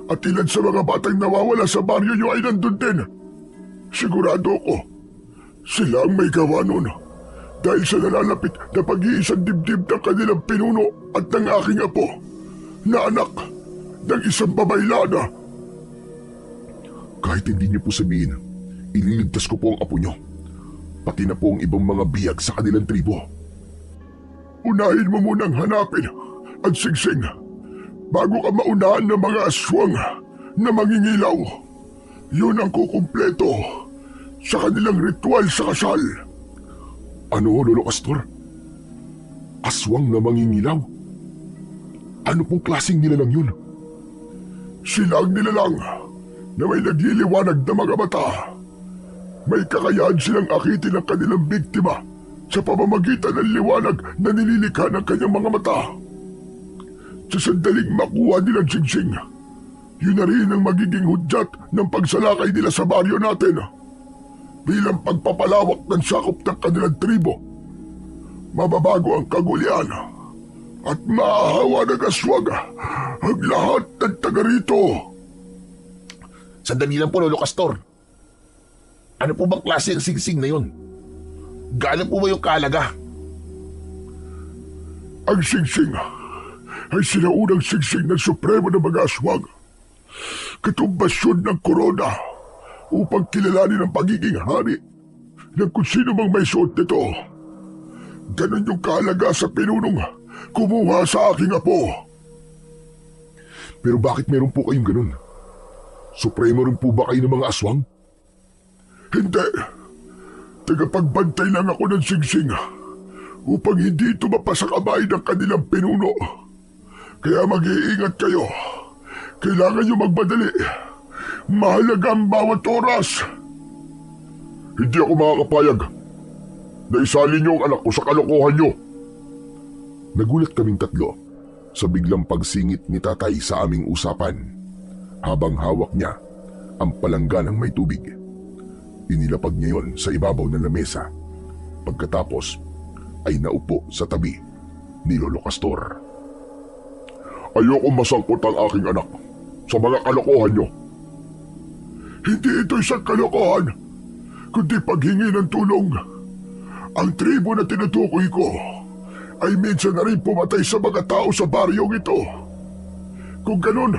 At ilan sa mga batang nawawala sa baryo niyo ay nandun din. Sigurado ko, sila ang may gawa nun. Dahil sa nalalapit na pag-iisang dibdib ng kanilang pinuno at ng aking apo, na anak ng isang babaylana. Kahit hindi niyo po sabihin, ililigtas ko po ang apo niyo. Pati na po ang ibang mga biyag sa kanilang tribo. Unahin mo munang hanapin at sigsing bago ka maunahan ng mga aswang na mangingilaw. Yun ang kukumpleto sa kanilang ritual sa kasal. Ano, Lolo Castor? Aswang na mangingilaw? Ano pong klaseng nilalang yun? Sila ang nilalang na may nagliliwanag na mga mata. May kakayahan silang akitin ang kanilang biktima sa pamamagitan ng liwanag na nililikha ng kanyang mga mata. Sa sandaling makuha nilang singsing, yun na rin ang magiging hudyat ng pagsalakay nila sa baryo natin bilang pagpapalawak ng sakop ng kanilang tribo. Mababago ang kagulian at maahawa ng aswang ang lahat ng taga rito. Sandali lang po, Lolo Castor. Ano po bang klase ng singsing na yun? Gaano po ba yung kaalaga? Ang singsing ay sinaunang singsing ng supremo ng mga aswang. Katumbasyon ng korona upang kilalanin ang pagiging hari ng kung sino mang may suot nito. Ganon yung kaalaga sa pinunong kumuha sa aking apo. Pero bakit meron po kayong ganun? Supremo rin po ba kayo ng mga aswang? Hindi. Tagapagbantay lang ako ng singsing upang hindi ito mapasakamay ng kanilang pinuno. Kaya mag-iingat kayo. Kailangan nyo magmadali. Mahalaga ang bawat oras. Hindi ako makakapayag na isali niyo ang anak ko sa kalokohan niyo. Nagulat kaming tatlo sa biglang pagsingit ni tatay sa aming usapan habang hawak niya ang palangga ng may tubig. Inilapag niya yon sa ibabaw ng lamesa. Pagkatapos ay naupo sa tabi ni Lolo Castor. Ayoko masangkot ang aking anak sa mga kalokohan niyo. Hindi ito isang kalokohan, kundi paghingi ng tulong. Ang tribo na tinutukoy ko ay minsan na rin pumatay sa mga tao sa baryong ito. Kung ganun,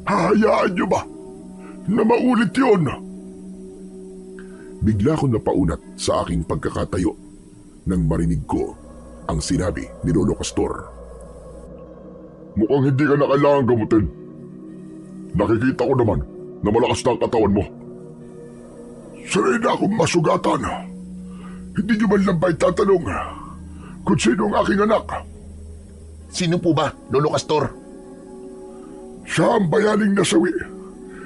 hahayaan niyo ba na maulit yun? Bigla ko napaunat sa aking pagkakatayo nang marinig ko ang sinabi ni Lolo Castor. Mukhang hindi ka na kailangan gamutin. Nakikita ko naman na malakas na ang katawan mo. Sanay na akong masugatan. Hindi niyo man lang ba itatanong kung sino ang aking anak? Sino po ba, Lolo Castor? Siya ang bayaning nasawi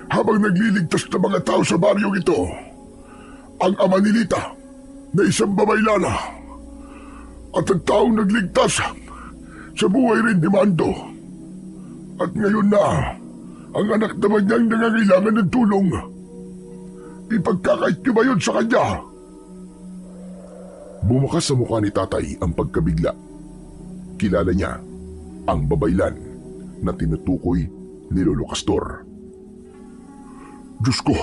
habang nagliligtas ng mga tao sa baryong ito. Ang ama ni Lita na isang babaylana at ang taong nagligtas sa buhay rin ni Mando. At ngayon na ang anak naman niyang nangangailangan ng tulong. Ipagkakait niyo ba yun sa kanya? Bumukas sa mukha ni tatay ang pagkabigla. Kilala niya ang babaylan na tinutukoy ni Lolo Castor. Diyos ko,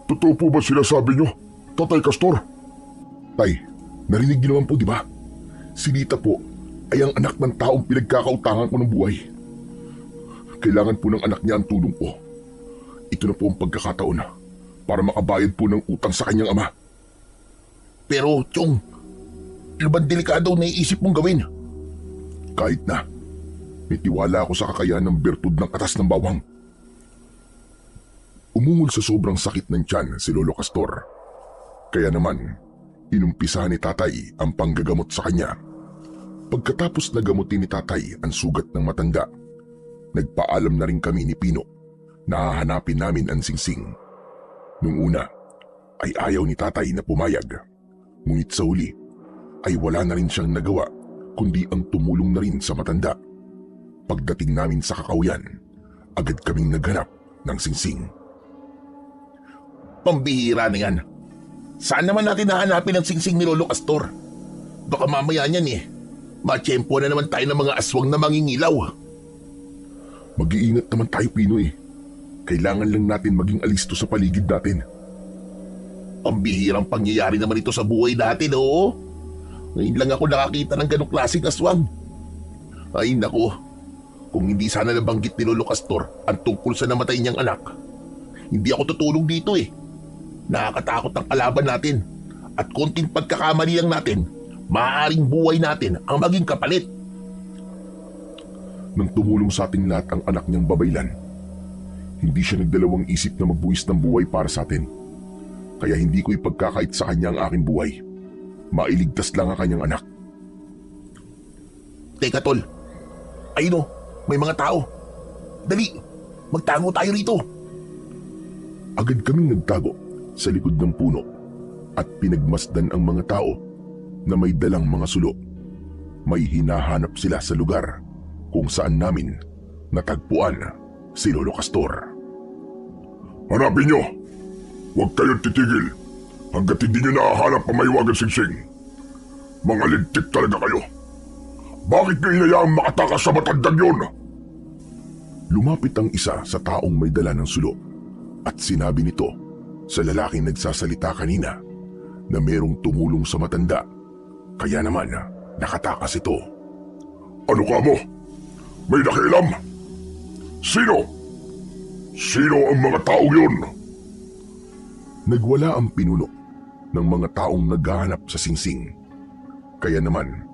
totoo po ba sinasabi niyo, Tatay Castor? Tay, narinig niyo naman po, di ba? Si Lita po ay ang anak ng taong pinagkakautangan ko ng buhay. Kailangan po ng anak niya ang tulong ko. Ito na po ang pagkakataon para makabayad po ng utang sa kanyang ama. Pero, Chong, ano bang delikado na iisip mong gawin? Kahit na, may tiwala ako sa kakayahan ng bertud ng katas ng bawang. Umungol sa sobrang sakit ng tiyan si Lolo Castor. Kaya naman, inumpisa ni tatay ang panggagamot sa kanya. Pagkatapos na gamutin ni tatay ang sugat ng matanda, nagpaalam na rin kami ni Pino na hahanapin namin ang singsing. Nung una, ay ayaw ni tatay na pumayag. Ngunit sa huli, ay wala na rin siyang nagawa kundi ang tumulong na rin sa matanda. Pagdating namin sa kakahuyan, agad kaming naghanap ng singsing. Pambihira na yan. Saan naman natin hahanapin ang singsing ni Lolo Castor? Baka mamaya niyan matsyempo na naman tayo ng mga aswang na mangingilaw. Mag-iingat naman tayo, Pino eh. Kailangan lang natin maging alisto sa paligid natin. Pambihirang pangyayari naman ito sa buhay natin, oo. Ngayon lang ako nakakita ng ganong klaseng aswang. Ay nako, kung hindi sana nabanggit ni Lolo Castor ang tungkol sa namatay niyang anak, hindi ako tutulong dito eh. Nakakatakot ang kalaban natin at konting pagkakamali lang natin, maaaring buhay natin ang maging kapalit. Nang tumulong sa ating lahat ang anak niyang babaylan, hindi siya nagdalawang isip na magbuwis ng buhay para sa atin. Kaya hindi ko ipagkakait sa kanya ang aking buhay. Mailigtas lang ang kanyang anak. Teka tol, ayun o, may mga tao. Dali, magtago tayo rito. Agad kaming nagtago sa likod ng puno at pinagmasdan ang mga tao na may dalang mga sulo. May hinahanap sila sa lugar kung saan namin natagpuan si Lolo Castor. Hanapin nyo! Huwag kayong titigil hanggat hindi nyo nahahanap ang maiwagang singsing. Mga lintik talaga kayo. Bakit nyo hinayaang makatakas sa matandang yun? Lumapit ang isa sa taong may dala ng sulo at sinabi nito sa lalaking nagsasalita kanina na merong tumulong sa matanda. Kaya naman nakatakas ito. Ano ka mo? May nakialam? Sino? Sino ang mga taong yun? Nagwala ang pinuno ng mga taong naghahanap sa singsing. Kaya naman,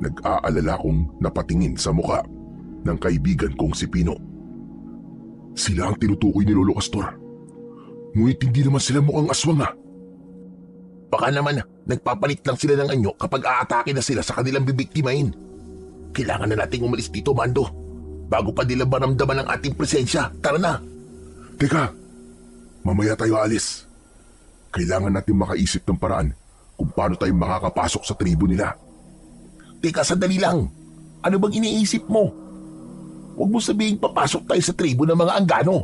nag-aalala kong napatingin sa muka ng kaibigan kong si Pino. Sila ang tinutukoy ni Lolo Castor. Ngunit hindi naman sila mukhang aswang . Baka naman nagpapalit lang sila ng anyo kapag aatake na sila sa kanilang bibiktimahin. Kailangan na nating umalis dito, Mando, bago pa nila maramdaman ang ating presensya. Tara na! Teka, mamaya tayo alis. Kailangan natin makaisip ng paraan kung paano tayo makakapasok sa tribo nila. Teka, sandali lang. Ano bang iniisip mo? Huwag mo sabihing papasok tayo sa tribo ng mga Anggano.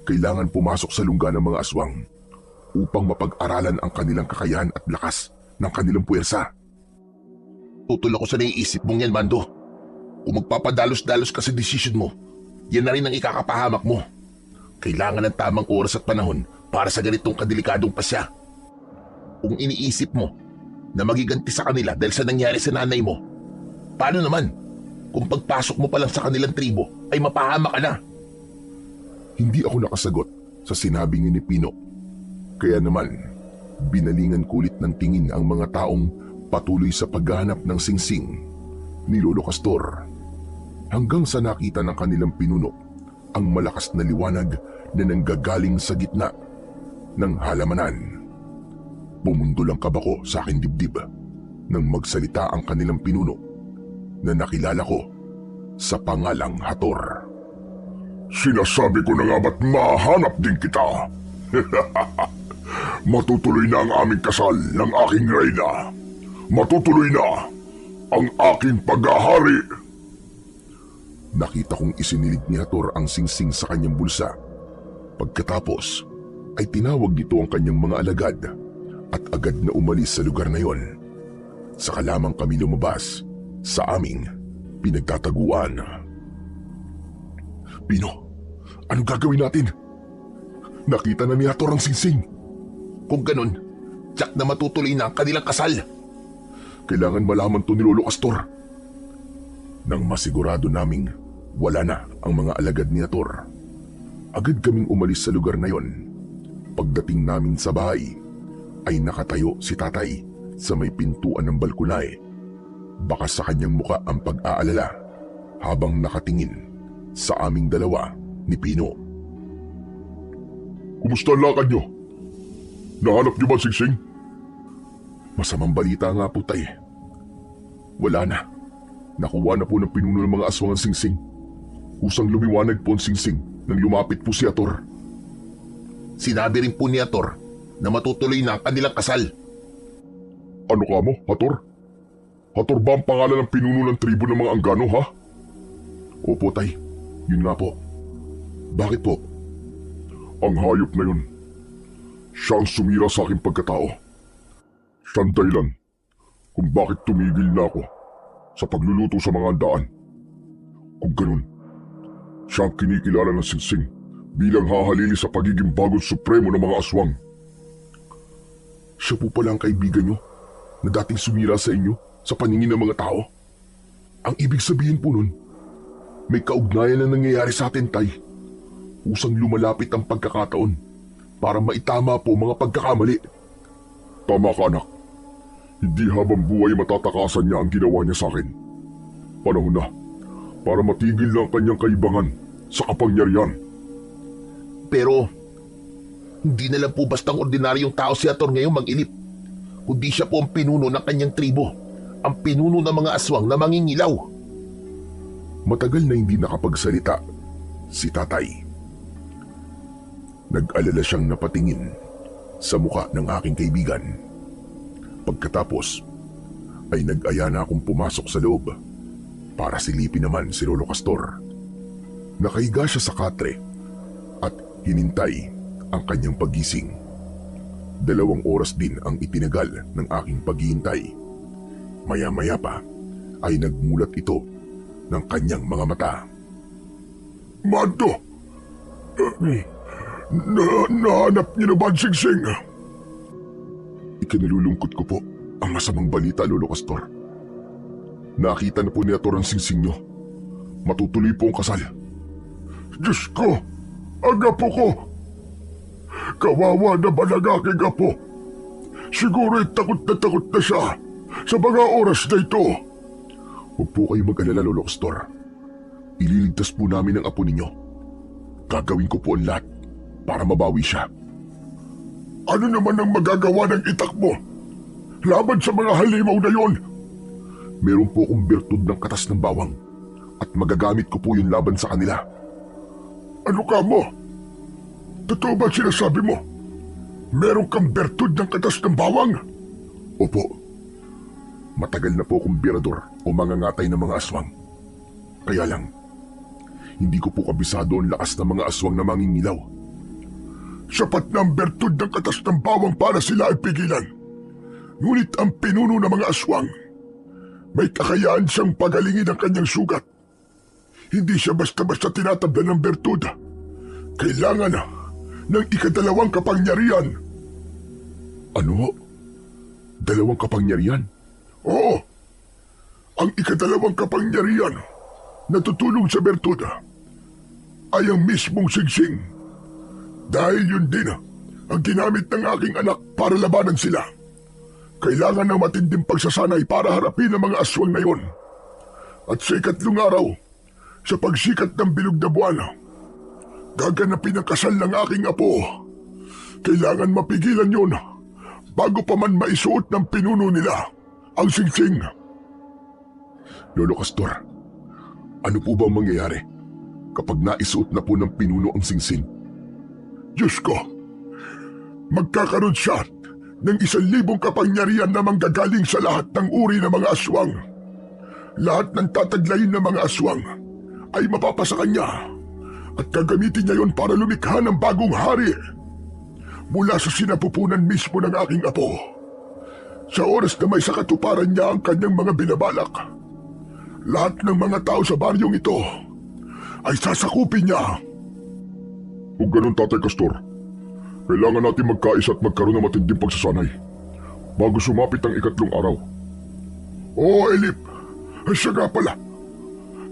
Kailangan pumasok sa lungga ng mga aswang upang mapag-aralan ang kanilang kakayahan at lakas ng kanilang puwersa. Tutol ako sa naiisip mong yan, Mando. Kung magpapadalos-dalos ka sa desisyon mo, yan na rin ang ikakapahamak mo. Kailangan ng tamang oras at panahon para sa ganitong kadelikadong pasya. Kung iniisip mo na magiganti sa kanila dahil sa nangyari sa nanay mo, paano naman kung pagpasok mo pa lang sa kanilang tribo ay mapahamak ka na? Hindi ako nakasagot sa sinabi ni Pino. Kaya naman, binalingan kulit ng tingin ang mga taong patuloy sa paghahanap ng singsing ni Lolo Castor. Hanggang sa nakita ng kanilang pinuno ang malakas na liwanag na nanggagaling sa gitna ng halamanan. Bumundol ang kaba ko sa aking dibdib nang magsalita ang kanilang pinuno na nakilala ko sa pangalang Hator. Sinasabi ko na nga ba't mahanap din kita? Matutuloy na ang aming kasal ng aking reyna. Matutuloy na ang aking paghahari. Nakita kong isinilig ni Hator ang singsing sa kanyang bulsa. Pagkatapos ay tinawag nito ang kanyang mga alagad at agad na umalis sa lugar na yon. Saka lamang kami lumabas sa aming pinagtataguan. Pino, anong gagawin natin? Nakita na ni Hator ang singsing. Kung ganun, tiyak na matutuloy na ang kanilang kasal. Kailangan malaman to ni Lolo Castor. Nang masigurado naming wala na ang mga alagad ni Hator, agad kaming umalis sa lugar na yon. Pagdating namin sa bahay, ay nakatayo si tatay sa may pintuan ng balkonahe. Baka sa kanyang muka ang pag-aalala habang nakatingin sa aming dalawa ni Pino. Kumusta ang lakad nyo? Nahanap nyo ba ang singsing? Masamang balita nga po, tay. Wala na. Nakuha na po ng pinuno ng mga aswang ang singsing. Kusang lumiwanag po ang singsing nang lumapit po si Hator. Sinabi rin po ni Hator na matutuloy na ang kanilang kasal. Ano ka mo, Hator? Hator ba ang pangalan ng pinuno ng tribo ng mga Anggano, ha? Opo, Tay. Yun nga po. Bakit po? Ang hayop na yun. Siya ang sumira sa aking pagkatao. Siya ang dahilan kung bakit tumigil na ako sa pagluluto sa mga handaan. Kung ganun, siya ang kinikilala ng Singsing bilang hahalili sa pagiging bagong supremo ng mga aswang. Siya po pala ang kaibigan nyo na dating sumira sa inyo sa paningin ng mga tao. Ang ibig sabihin po nun, may kaugnayan na nangyayari sa atin, Tay. Usang lumalapit ang pagkakataon para maitama po mga pagkakamali. Tama ka, anak. Hindi habang buhay matatakasan niya ang ginawa niya sa akin. Panahon na para matigil na ang kanyang kaibangan sa kapangyarihan. Pero, hindi na lang po bastang ordinaryong tao si Hator ngayong mag-ilip. Kundi siya po ang pinuno ng kanyang tribo. Ang pinuno ng mga aswang na mangingilaw. Matagal na hindi nakapagsalita si Tatay. Nag-alala siyang napatingin sa muka ng aking kaibigan. Pagkatapos ay nag-aya na akong pumasok sa loob para silipin naman si Lolo Castor. Nakahiga siya sa katre at hinintay ang kanyang pagising. 2 oras din ang itinagal ng aking paghihintay. Maya-maya pa ay nagmulat ito ng kanyang mga mata. Mando! Nahanap niyo na ba ang Singsing? Ikinalulungkot ko po ang masamang balita, Lolo Castor. Nakita na po ni Hator ang singsing nyo. Matutuloy po ang kasal. Diyos ko! Ang apo ko! Kawawa naman ang aking apo. Siguro'y takot na siya sa mga oras na ito. Huwag po kayo mag-alala, Lolo Castor. Ililigtas po namin ang apo ninyo. Gagawin ko po ang lahat para mabawi siya. Ano naman ang magagawa ng itak mo laban sa mga halimaw na yon? Meron po akong bertud ng katas ng bawang at magagamit ko po yung laban sa kanila. Ano ka mo? Totoo ba sinasabi mo? Meron kang bertud ng katas ng bawang? Opo. Matagal na po akong birador o mangangatay ng mga aswang. Kaya lang, hindi ko po kabisado ang lakas ng mga aswang na mangingilaw. Sapat na ang bertud ng katas ng bawang para sila ay pigilan. Ngunit ang pinuno ng mga aswang, may kakayaan siyang pagalingin ang kanyang sugat. Hindi siya basta-basta tinatablan ng bertud. Kailangan ng ikadalawang kapangyarihan. Ano? 2 kapangyarihan? Oo. Ang ikadalawang kapangyarihan na tutulong sa bertud ay ang mismong Singsing. Dahil yun din ang ginamit ng aking anak para labanan sila. Kailangan ng matinding pagsasanay para harapin ang mga aswang na yon. At sa 3 araw, sa pagsikat ng bilog na buwan, gaganapin ang kasal ng aking apo. Kailangan mapigilan yun bago pa man maisuot ng pinuno nila ang Singsing. Lolo Castor, ano po ba mangyayari kapag naisuot na po ng pinuno ang Singsing? Diyos ko, magkakaroon siya ng 1,000 kapangyarihan na manggagaling sa lahat ng uri ng mga aswang. Lahat ng tataglayin ng mga aswang ay mapapasa kanya at gagamitin niya yon para lumikha ng bagong hari mula sa sinapupunan mismo ng aking apo. Sa oras na may sakatuparan niya ang kanyang mga binabalak, lahat ng mga tao sa baryong ito ay sasakupin niya. Kung ganun, Tatay Castor, kailangan natin magkaisa at magkaroon ng matinding pagsasanay bago sumapit ang 3 araw. Oo, Elip. Siya nga pala.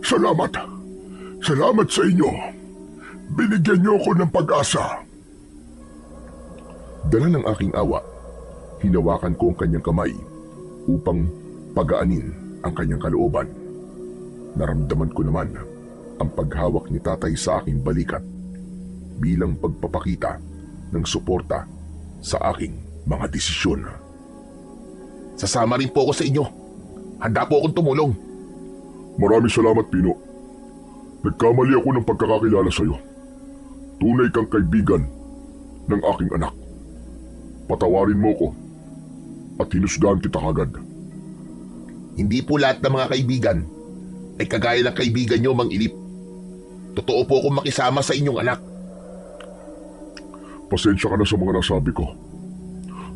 Salamat. Salamat sa inyo. Binigyan niyo ako ng pag-asa. Dala ng aking awa, hinawakan ko ang kanyang kamay upang pagaanin ang kanyang kalooban. Naramdaman ko naman ang paghawak ni Tatay sa aking balikat bilang pagpapakita ng suporta sa aking mga desisyon. Sasama rin po ako sa inyo. Handa po akong tumulong. Maraming salamat, Pino. Nagkamali ako ng pagkakakilala sa iyo. Tunay kang kaibigan ng aking anak. Patawarin mo ko at hinusgahan kita kagad. Hindi po lahat ng mga kaibigan ay kagaya ng kaibigan nyo, Mang Ilip. Totoo po akong makisama sa inyong anak. Pasensya ka na sa mga nasabi ko.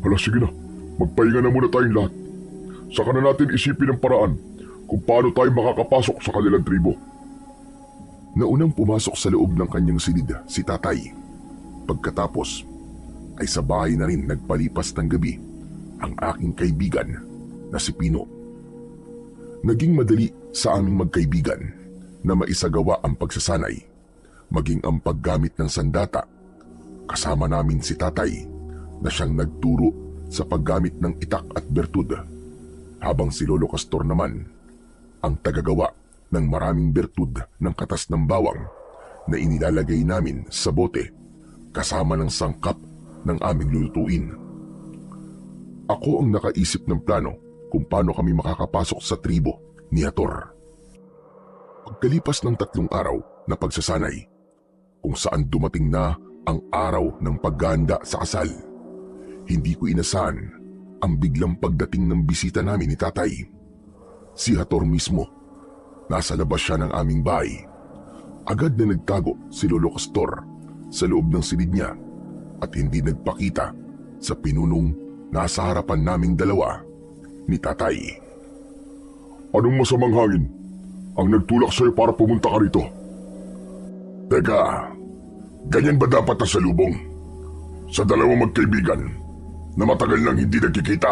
Hala, sige na. Magpahinga na muna tayong lahat. Saka na natin isipin ang paraan kung paano tayo makakapasok sa kanilang tribo. Naunang pumasok sa loob ng kanyang silid si tatay. Pagkatapos ay sa bahay na rin nagpalipas ng gabi ang aking kaibigan na si Pino. Naging madali sa aming magkaibigan na maisagawa ang pagsasanay, maging ang paggamit ng sandata. Kasama namin si tatay na siyang nagturo sa paggamit ng itak at bertud, habang si Lolo Castor naman ang tagagawa ng maraming bertud ng katas ng bawang na inilalagay namin sa bote kasama ng sangkap ng aming lulutuin. Ako ang nakaisip ng plano kung paano kami makakapasok sa tribo ni Hator. Pagkalipas ng 3 araw na pagsasanay, kung saan dumating na ang araw ng paghahanda sa kasal, hindi ko inasahan ang biglang pagdating ng bisita namin ni tatay. Si Hator mismo. Nasa labas siya ng aming bahay. Agad na nagtago si Lolo Castor sa loob ng silid niya at hindi nagpakita sa pinunong nasa harapan naming dalawa ni tatay. Anong masamang hangin ang nagtulak sa'yo para pumunta ka rito? Teka, ganyan ba dapat ang salubong? Sa dalawang magkaibigan na matagal nang hindi nagkikita?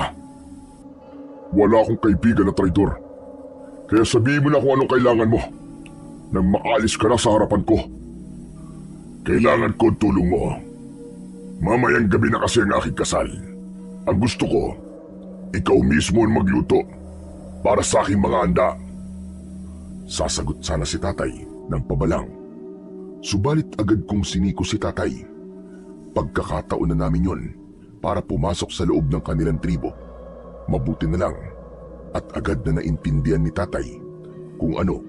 Wala akong kaibigan na traidor. Kaya sabihin mo na kung anong kailangan mo nang makaalis ka na sa harapan ko. Kailangan ko ang tulong mo. Mamayang gabi na kasi ang aking kasal. Ang gusto ko, ikaw mismo ang magluto para sa aking mga handa. Sasagot sana si tatay ng pabalang. Subalit agad kong siniko si tatay. Pagkakataon na namin yon para pumasok sa loob ng kanilang tribo. Mabuti na lang at agad na naintindihan ni tatay kung ano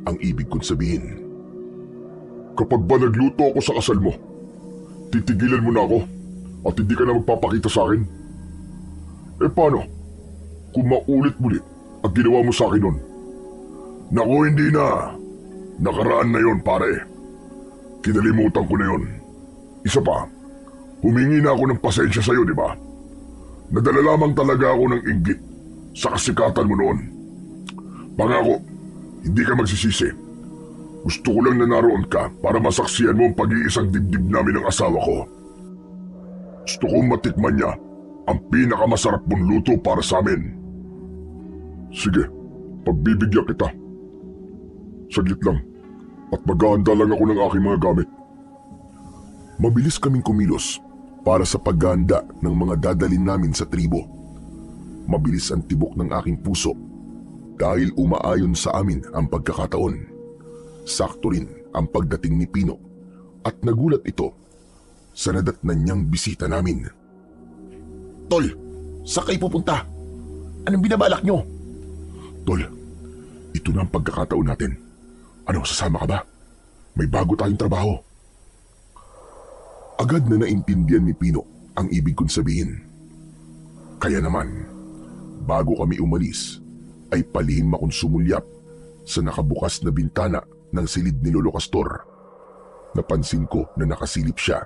ang ibig kong sabihin. Kapag ba nagluto ako sa kasal mo, titigilan mo na ako at hindi ka na magpapakita sa akin? Eh paano kung maulit-ulit ang ginawa mo sa akin nun? Naku, hindi na. Nakaraan na yon, pare. Kinalimutan ko na yon. Isa pa, humingi na ako ng pasensya sa'yo, di ba? Nadala lamang talaga ako ng inggit sa kasikatan mo noon. Pangako, hindi ka magsisisi. Gusto ko lang na naroon ka para masaksiyan mo ang pag-iisang dibdib namin ng asawa ko. Gusto kong matikman niya ang pinakamasarap mong luto para sa amin. Sige, pagbibigyan kita. Saglit lang at maghahanda lang ako ng aking mga gamit. Mabilis kaming kumilos para sa paghahanda ng mga dadalhin namin sa tribo. Mabilis ang tibok ng aking puso dahil umaayon sa amin ang pagkakataon. Sakto rin ang pagdating ni Pino at nagulat ito sa nadatnan niyang bisita namin. Tol, saan kayo pupunta? Anong binabalak nyo? Tol, ito na ang pagkakataon natin. Ano, sasama ka ba? May bago tayong trabaho. Agad na naintindihan ni Pino ang ibig kong sabihin. Kaya naman, bago kami umalis, ay palihim akong sumulyap sa nakabukas na bintana ng silid ni Lolo Castor. Napansin ko na nakasilip siya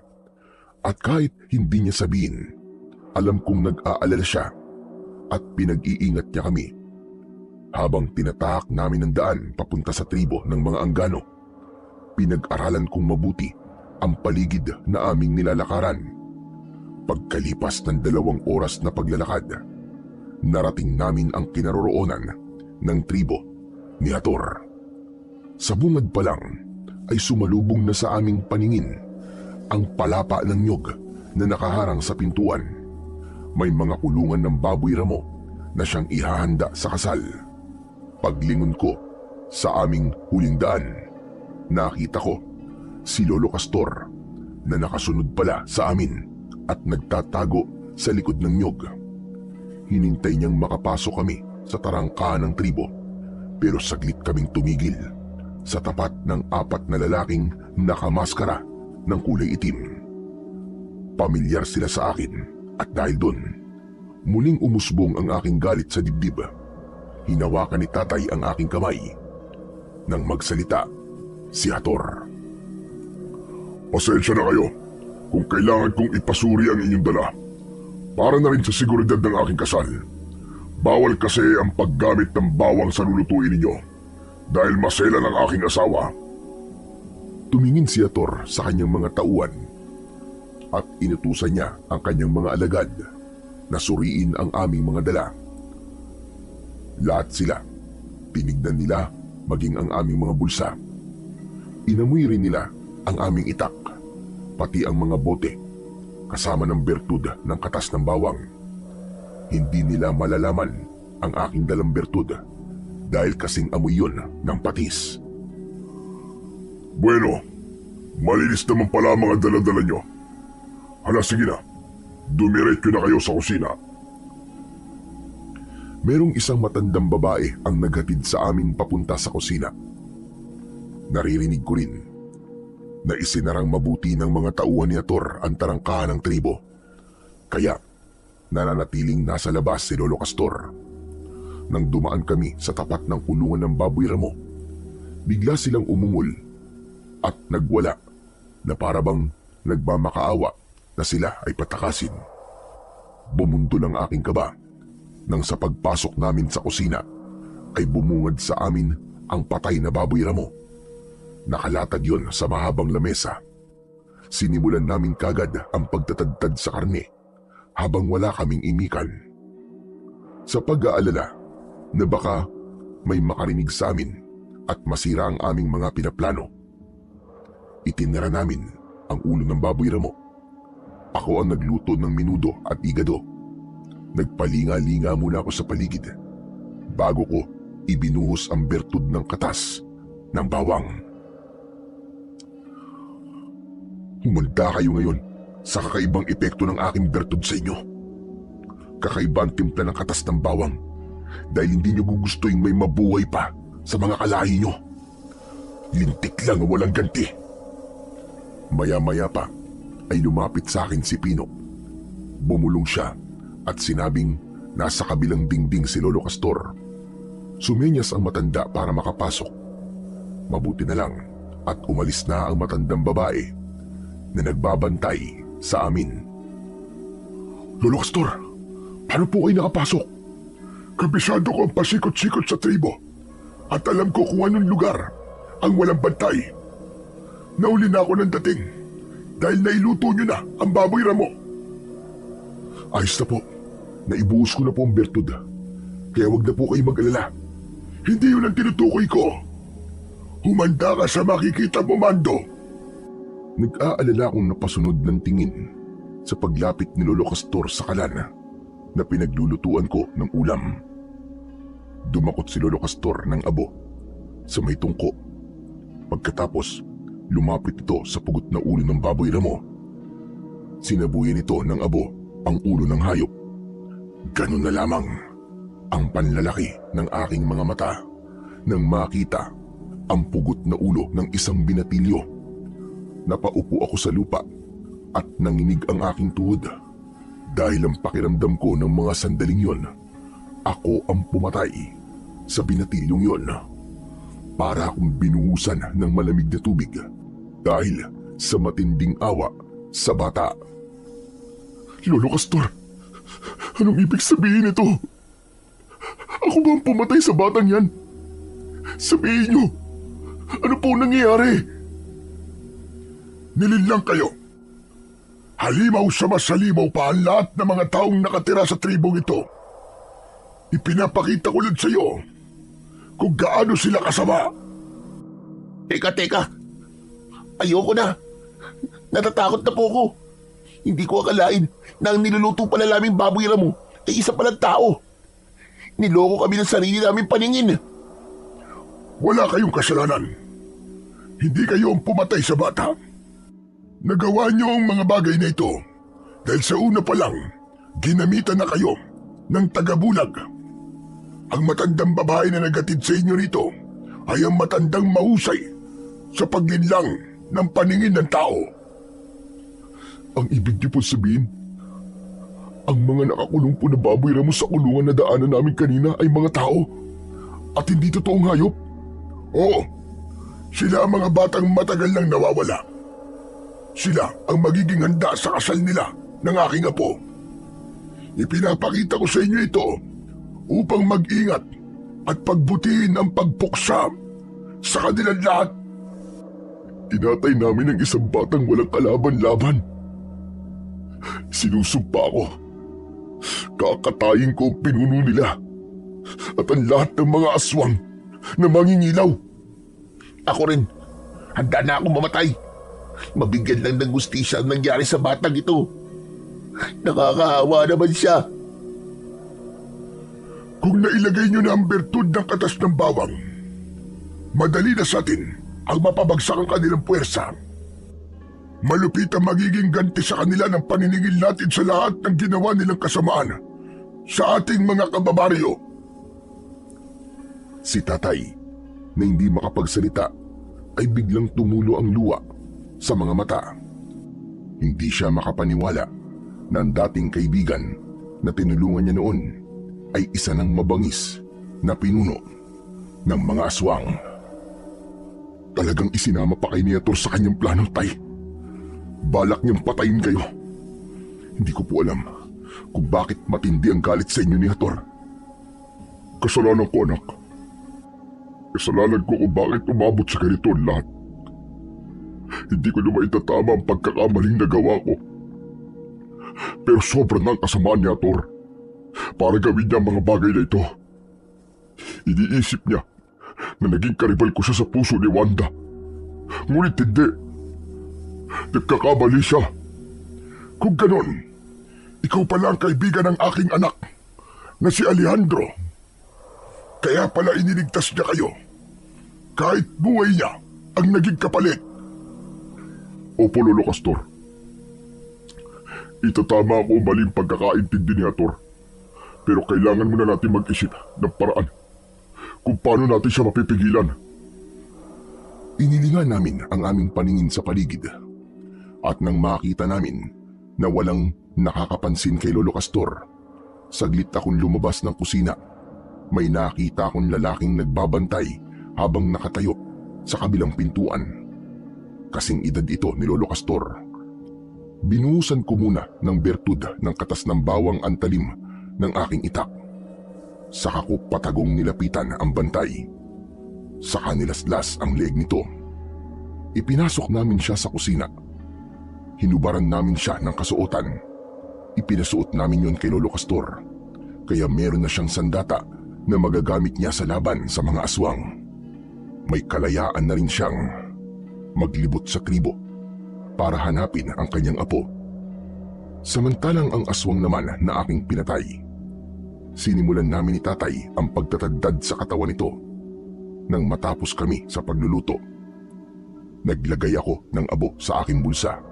at kahit hindi niya sabihin, alam kong nag-aalala siya at pinag-iingat niya kami. Habang tinatahak namin ang daan papunta sa tribo ng mga Anggano, pinag-aralan kong mabuti ang paligid na aming nilalakaran. Pagkalipas ng 2 oras na paglalakad, narating namin ang kinaroroonan ng tribo ni Hator. Sa bungad pa lang ay sumalubong na sa aming paningin ang palapa ng nyog na nakaharang sa pintuan. May mga kulungan ng baboy ramo na siyang ihahanda sa kasal. Paglingon ko sa aming huling daan, nakita ko si Lolo Castor na nakasunod pala sa amin at nagtatago sa likod ng nyog. Hinintay niyang makapasok kami sa tarangkahan ng tribo, pero saglit kaming tumigil sa tapat ng 4 na lalaking nakamaskara ng kulay itim. Pamilyar sila sa akin at dahil doon, Muling umusbong ang aking galit sa dibdib. Hinawakan ni tatay ang aking kamay. Nang magsalita, si Hator. Pasensya na kayo kung kailangan kong ipasuri ang inyong dala. Para na rin sa seguridad ng aking kasal. Bawal kasi ang paggamit ng bawang sa lulutuin ninyo dahil masela ng aking asawa. Tumingin si Hator sa kanyang mga tauhan at inutusan niya ang kanyang mga alagad na suriin ang aming mga dala. Lahat sila, tinignan nila maging ang aming mga bulsa. Inamoy rin nila ang aming itak, pati ang mga bote, kasama ng bertud ng katas ng bawang. Hindi nila malalaman ang aking dalang bertud dahil kasing amoy yun ng patis. Bueno, malinis naman pala ang mga dala-dala nyo. Hala, sige na. Dumiretso na kayo sa kusina. Merong isang matandang babae ang naghatid sa amin papunta sa kusina. Naririnig ko rin na isinarang mabuti ng mga tauhan ni Hator ang tarangkahan ng tribo. Kaya nananatiling nasa labas si Lolo Castor. Nang dumaan kami sa tapat ng kulungan ng baboy ramo, bigla silang umungol at nagwala na parabang nagmamakaawa na sila ay patakasin. Bumundo ng aking kaba nang sa pagpasok namin sa kusina ay bumungad sa amin ang patay na baboy ramo. Nakalatag yon sa mahabang lamesa. Sinimulan namin kagad ang pagtatadtad sa karne habang wala kaming imikan. Sa pag-aalala na baka may makarinig sa amin at masira ang aming mga pinaplano, itinira namin ang ulo ng baboy ramo. Ako ang nagluto ng minudo at igado. Nagpalinga-linga muna ako sa paligid bago ko ibinuhos ang bertud ng katas ng bawang. Humanda kayo ngayon sa kakaibang epekto ng aking bertud sa inyo. Kakaiba ang timpla ng katas ng bawang dahil hindi nyo gugustuhin may mabuhay pa sa mga kalahi nyo. Lintik lang o walang ganti. Maya-maya pa ay lumapit sa akin si Pino. Bumulong siya at sinabing nasa kabilang dingding si Lolo Castor. Sumenyas ang matanda para makapasok. Mabuti na lang at umalis na ang matandang babae na nagbabantay sa amin. Lolo Castor, paano po kayo nakapasok? Kabisado ko ang pasikot-sikot sa tribo at alam ko kung anong lugar ang walang bantay. Nauli na ako ng dating dahil nailuto nyo na ang baboy ramo. Ayos na po. Naibuhos ko na po ang bertud. Kaya wag na po kayo mag-alala. Hindi yun ang tinutukoy ko. Humanda ka sa makikita mo, Mando. Nag-aalala akong napasunod ng tingin sa paglapit ni Lolo Castor sa kalan na pinaglulutuan ko ng ulam. Dumakot si Lolo Castor ng abo sa may tungko. Pagkatapos, lumapit ito sa pugot na ulo ng baboy ramo. Sinabuyan ito ng abo ang ulo ng hayop. Ganun na lamang ang panlalaki ng aking mga mata nang makita ang pugot na ulo ng isang binatilyo. Napaupo ako sa lupa at nanginig ang aking tuhod dahil ang pakiramdam ko ng mga sandaling yon, ako ang pumatay sa binatilyong yon. Para akong binuhusan ng malamig na tubig dahil sa matinding awa sa bata. Lolo Castor, anong ibig sabihin ito? Ako ba ang pumatay sa batang yan? Sabihin niyo, ano po nangyayari? Nilinlang kayo. Halimaw sa masalimaw pa ang lahat ng mga taong nakatira sa tribong ito. Ipinapakita ko lang sa iyo kung gaano sila kasama. Teka. Ayoko na. Natatakot na po ako. Hindi ko akalain na ang niluluto pala naming baboy ramo ay isa palang tao. Niloko kami ng sarili naming paningin. Wala kayong kasalanan. Hindi kayo ang pumatay sa bata. Nagawa niyo ang mga bagay na ito dahil sa una pa lang, ginamitan na kayo ng tagabulag. Ang matandang babae na nagatid sa inyo rito ay ang matandang mahusay sa paglinlang ng paningin ng tao. Ang ibig niyo po sabihin, Ang mga nakakulong po na baboy ramo sa kulungan na daanan namin kanina ay mga tao at hindi totoong hayop. Oo, sila ang mga batang matagal nang nawawala. Sila ang magiging handa sa kasal nila ng aking apo. Ipinapakita ko sa inyo ito upang mag-ingat at pagbutihin ang pagpuksa sa kanilang lahat. Tinatay namin ang isang batang walang kalaban-laban. Sinusumpa ko. Kakatayin ko ang pinuno nila at ang lahat ng mga aswang na mangingilaw. Ako rin. Handa na akong mamatay. Mabigyan lang ng gustisya ang nangyari sa batang ito. Nakakaawa naman siya. Kung nailagay nyo na ang bertud ng katas ng bawang, madali na sa atin ang mapabagsak ang kanilang puwersa. Malupit ang magiging ganti sa kanila ng paniningil natin sa lahat ng ginawa nilang kasamaan sa ating mga kababaryo. Si tatay, na hindi makapagsalita, ay biglang tumulo ang luha sa mga mata. Hindi siya makapaniwala na ang dating kaibigan na tinulungan niya noon ay isa ng mabangis na pinuno ng mga aswang. Talagang isinama pa kay Niator sa kanyang plano, tay. Balak niyang patayin kayo. Hindi ko po alam kung bakit matindi ang galit sa inyo, Niator. Kasalanan ko, anak. Kasalanan ko kung bakit umabot sa ganito ang lahat. Hindi ko naman itatama ang pagkakamaling nagawa ko. Pero sobrang ang kasamaan ni Ator para gawin niya ang mga bagay na ito. Iniisip niya na naging karibal ko siya sa puso ni Wanda. Ngunit hindi. Nagkakamali siya. Kung ganon, ikaw pala ang kaibigan ng aking anak na si Alejandro. Kaya pala iniligtas niya kayo. Kahit buhay niya ang naging kapalit. Opo, Lolo Castor. Itatama ako maling pagkakaintindi ni Ator. Pero kailangan muna natin mag-isip ng paraan kung paano natin siya mapipigilan. Inilingan namin ang aming paningin sa paligid. At nang makita namin na walang nakakapansin kay Lolo Castor, saglit akong lumabas ng kusina. May nakita akong lalaking nagbabantay habang nakatayo sa kabilang pintuan. Kasing edad ito ni Lolo Castor. Binuhusan ko muna ng bertud ng katas ng bawang ang talim ng aking itak. Saka ko patagong nilapitan ang bantay. Saka nilaslas ang leeg nito. Ipinasok namin siya sa kusina. Hinubaran namin siya ng kasuotan. Ipinasuot namin yon kay Lolo Castor. Kaya meron na siyang sandata na magagamit niya sa laban sa mga aswang. May kalayaan na rin siyang maglibot sa tribo para hanapin ang kanyang apo. Samantalang ang aswang naman na aking pinatay, sinimulan namin ni tatay ang pagtatadtad sa katawan nito. Nang matapos kami sa pagluluto, naglagay ako ng abo sa aking bulsa.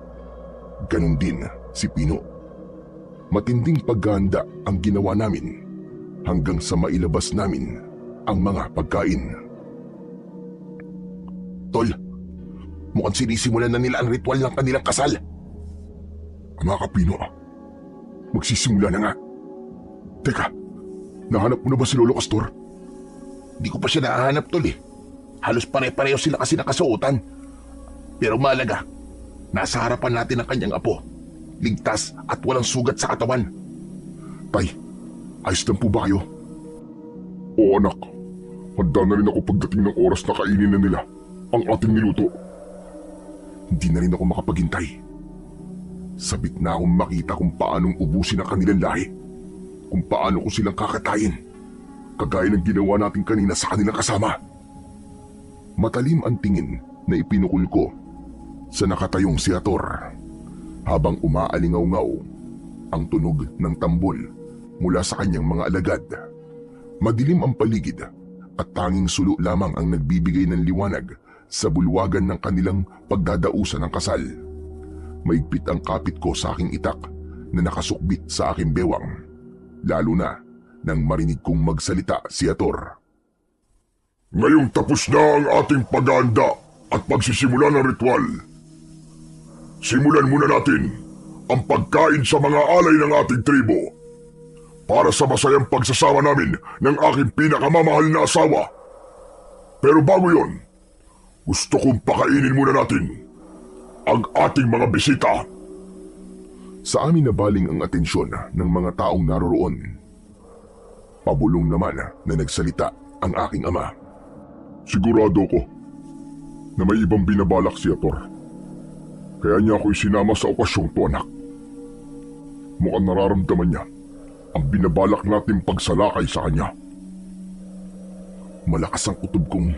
Ganon din si Pino. Matinding paghahanda ang ginawa namin hanggang sa mailabas namin ang mga pagkain. Tol, mukhang sinisimulan na nila ang ritual ng kanilang kasal. Mga kapino, magsisimula na nga. Teka, nahanap mo na ba si Lolo Castor? Di ko pa siya nahanap, tol eh. Halos pare-pareho sila kasi nakasuotan. Pero malaga, nasa harapan natin ang kanyang apo. Ligtas at walang sugat sa katawan. Tay, ayos lang po ba kayo? Oo anak, handa na rin ako pagdating ng oras na kainin na nila ang ating niluto. Hindi na rin ako makapaghintay. Sabik na akong makita kung paanong ubusin ang kanilang lahi. Kung paano ko silang kakatayin. Kagaya ng ginawa natin kanina sa kanilang kasama. Matalim ang tingin na ipinukul ko sa nakatayong si Ator habang umaalingaw-ngaw ang tunog ng tambol mula sa kanyang mga alagad. Madilim ang paligid at tanging sulo lamang ang nagbibigay ng liwanag sa bulwagan ng kanilang pagdadausan ng kasal. Maigpit ang kapit ko sa aking itak na nakasukbit sa aking bewang, lalo na nang marinig kong magsalita si Ator. Ngayong tapos na ang ating paghahanda at pagsisimula ng ritual. Simulan muna natin ang pagkain sa mga alay ng ating tribo para sa masayang pagsasama namin ng aking pinakamamahal na asawa. Pero bago yon, gusto kong pakainin muna natin ang ating mga bisita. Sa amin nabaling ang atensyon ng mga taong naroroon. Pabulong naman na nagsalita ang aking ama. Sigurado ko na may ibang binabalak si Ator. Kaya niya ako isinama sa okasyong to, anak. Mukhang nararamdaman niya ang binabalak nating pagsalakay sa kanya. Malakas ang kutob kong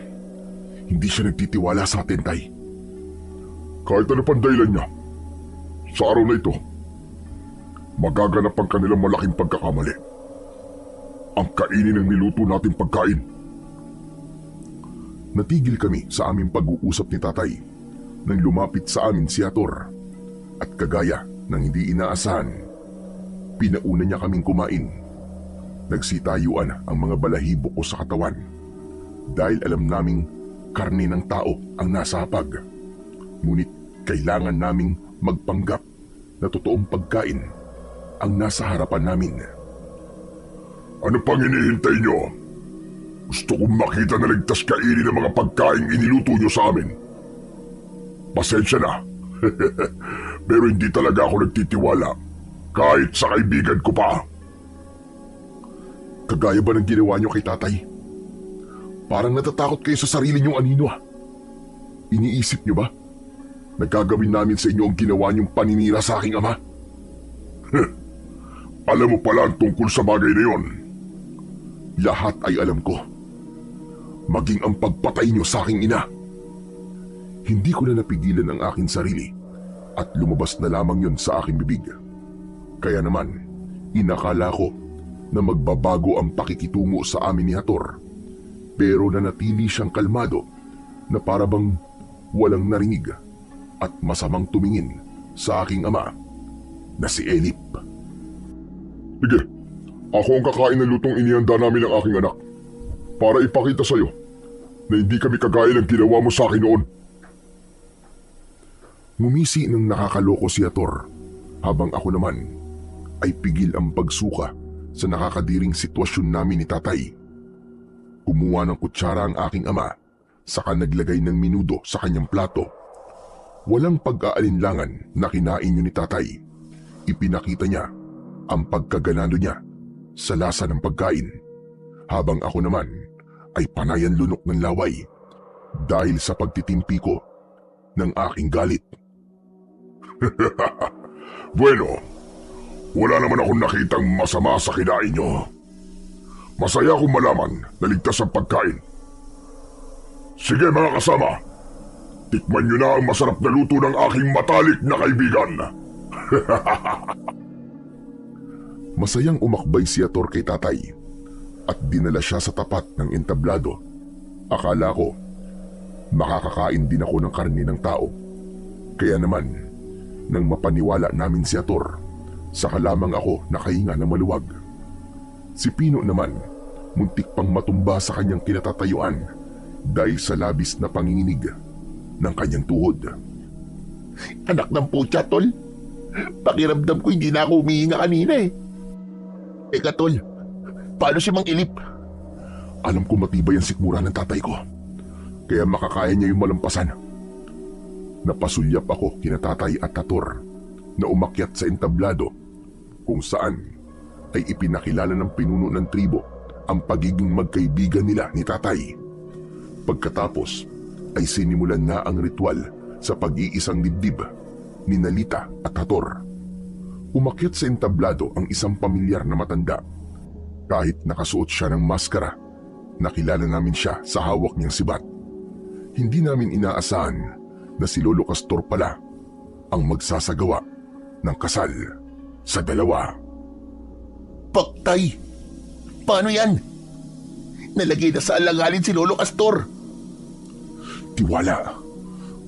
hindi siya nagtitiwala sa atin, Tay. Kahit ano pang dahilan niya, sa araw na ito, magaganap ang kanilang malaking pagkakamali. Ang kainin ng niluto nating pagkain. Natigil kami sa aming pag-uusap ni Tatay nang lumapit sa amin si Ator at kagaya ng hindi inaasahan, pinauna niya kaming kumain. Nagsitayuan ang mga balahibo ko sa katawan dahil alam naming karne ng tao ang nasa hapag. Ngunit kailangan naming magpanggap na totoong pagkain ang nasa harapan namin. Ano pang hinihintay niyo? Gusto kong makita na ligtas kainin ng mga pagkain iniluto niyo sa amin. Pasensya na. Pero hindi talaga ako nagtitiwala kahit sa kaibigan ko pa. Kagaya ba ng ginawa niyo kay Tatay? Parang natatakot kayo sa sarili niyong anino. Iniisip niyo ba? Nagagawin namin sa inyo ang ginawa niyong paninira sa aking ama? Alam mo pala ang tungkol sa bagay na yon. Lahat ay alam ko. Maging ang pagpatay niyo sa aking ina. Hindi ko na napigilan ang aking sarili at lumabas na lamang yon sa aking bibig. Kaya naman, inakala ko na magbabago ang pakikitungo sa amin ni Hator. Pero nanatili siyang kalmado na parabang walang narinig at masamang tumingin sa aking ama na si Elip. Sige, ako ang kakain ng lutong inihanda namin ng aking anak para ipakita sa'yo na hindi kami kagaya ng ginawa mo sa akin noon. Ngumisi ng nakakaloko si Hator habang ako naman ay pigil ang pagsuka sa nakakadiring sitwasyon namin ni Tatay. Kumuha ng kutsara ang aking ama saka naglagay ng minudo sa kanyang plato. Walang pag-aalinlangan na kinain niyo ni Tatay. Ipinakita niya ang pagkaganado niya sa lasa ng pagkain habang ako naman ay panayan lunok ng laway dahil sa pagtitimpi ko ng aking galit. Bueno, wala naman akong nakitang masama sa kinain nyo. Masaya akong malaman na ligtas ang pagkain. Sige mga kasama, tikman nyo na ang masarap na luto ng aking matalik na kaibigan. Masayang umakbay si Hator kay Tatay at dinala siya sa tapat ng entablado. Akala ko, makakakain din ako ng karne ng tao. Kaya naman, nang mapaniwala namin si Hator, saka lamang ako nakahinga ng maluwag. Si Pino naman, muntik pang matumba sa kanyang kinatatayuan dahil sa labis na panginginig ng kanyang tuhod. Anak ng putya, tol. Pakiramdam ko hindi na ako humihinga kanina eh. Eka, tol. Paano si Mang Ilip? Alam ko matibay ang sikmura ng tatay ko, kaya makakaya niya yung malampasan. Napasulyap ako kina Tatay at Hator na umakyat sa entablado kung saan ay ipinakilala ng pinuno ng tribo ang pagiging magkaibigan nila ni Tatay. Pagkatapos ay sinimulan na ang ritual sa pag-iisang dibdib ni Nalita at Hator. Umakyat sa entablado ang isang pamilyar na matanda. Kahit nakasuot siya ng maskara, nakilala namin siya sa hawak niyang sibat. Hindi namin inaasahan na si Lolo Castor pala ang magsasagawa ng kasal sa dalawa. Paktay! Paano yan? Nalagay na sa alanganin si Lolo Castor. Tiwala.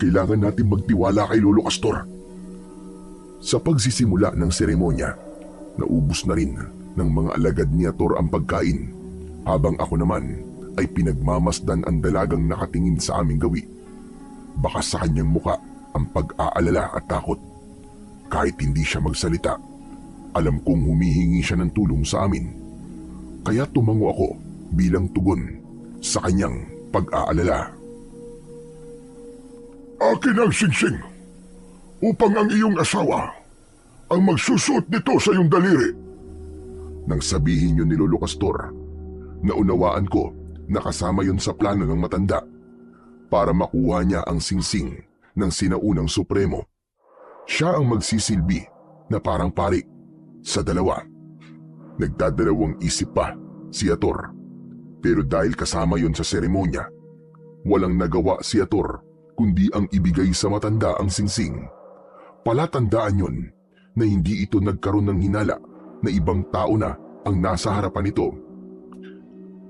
Kailangan natin magtiwala kay Lolo Castor. Sa pagsisimula ng seremonya, naubos na rin ng mga alagad ni Hator ang pagkain, habang ako naman ay pinagmamasdan ang dalagang nakatingin sa aming gawi. Baka sa kanyang muka ang pag-aalala at takot. Kahit hindi siya magsalita, alam kong humihingi siya ng tulong sa amin. Kaya tumango ako bilang tugon sa kanyang pag-aalala. Akin ang singsing upang ang iyong asawa ang magsusuot nito sa iyong daliri. Nang sabihin yun ni Lolo Castor, naunawaan ko na kasama yun sa plano ng matanda para makuha niya ang singsing ng sinaunang supremo. Siya ang magsisilbi na parang pari sa dalawa. Nagdadalawang isip pa si Ator, pero dahil kasama yun sa seremonya, walang nagawa si Ator kundi ang ibigay sa matanda ang singsing. Palatandaan yun na hindi ito nagkaroon ng hinala na ibang tao na ang nasa harapan nito.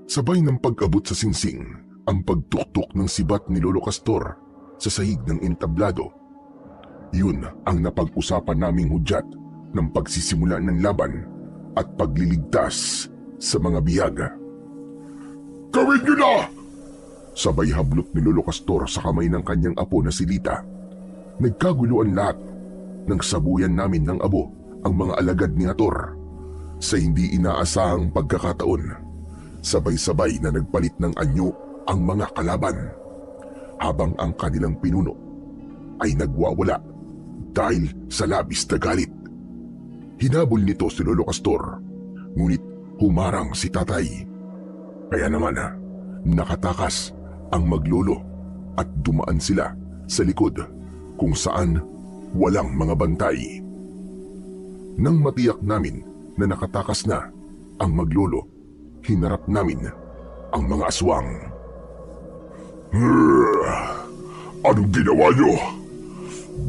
Sabay ng pag-abot sa singsing ang pagtuktok ng sibat ni Lolo Castor sa sahig ng entablado. Yun ang napag-usapan naming hudyat ng pagsisimula ng laban at pagliligtas sa mga biyaga. Gawin niyo na! Sabay hablot ni Lolo Castor sa kamay ng kanyang apo na si Lita. Nagkaguluan lahat nang sabuyan namin ng abo ang mga alagad ni Ator. Sa hindi inaasahang pagkakataon, sabay-sabay na nagpalit ng anyo ang mga kalaban, habang ang kanilang pinuno ay nagwawala dahil sa labis na galit. Hinabol nito si Lolo Castor, ngunit humarang si tatay. Kaya naman nakatakas ang maglolo at dumaan sila sa likod kung saan walang mga bantay. Nang matiyak namin na nakatakas na ang maglolo, hinarap namin ang mga aswang. Anong ginawa niyo?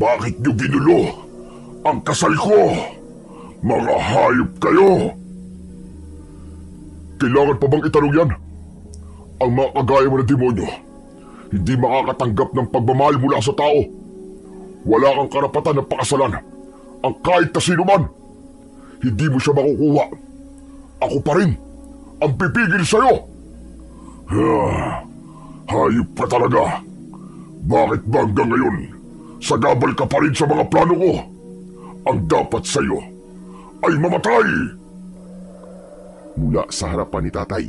Bakit niyo ginulo ang kasal ko? Mga hayop kayo! Kailangan pa bang itanong yan? Ang mga kagaya mo na demonyo, hindi makakatanggap ng pagmamahal mula sa tao. Wala kang karapatan na pakasalan ang kahit na sino man. Hindi mo siya makukuha. Ako pa rin ang pipigil sa'yo. Hayop ka talaga. Bakit ba hanggang ngayon sagabal ka pa rin sa mga plano ko? Ang dapat sa'yo ay mamatay. Mula sa harapan ni tatay,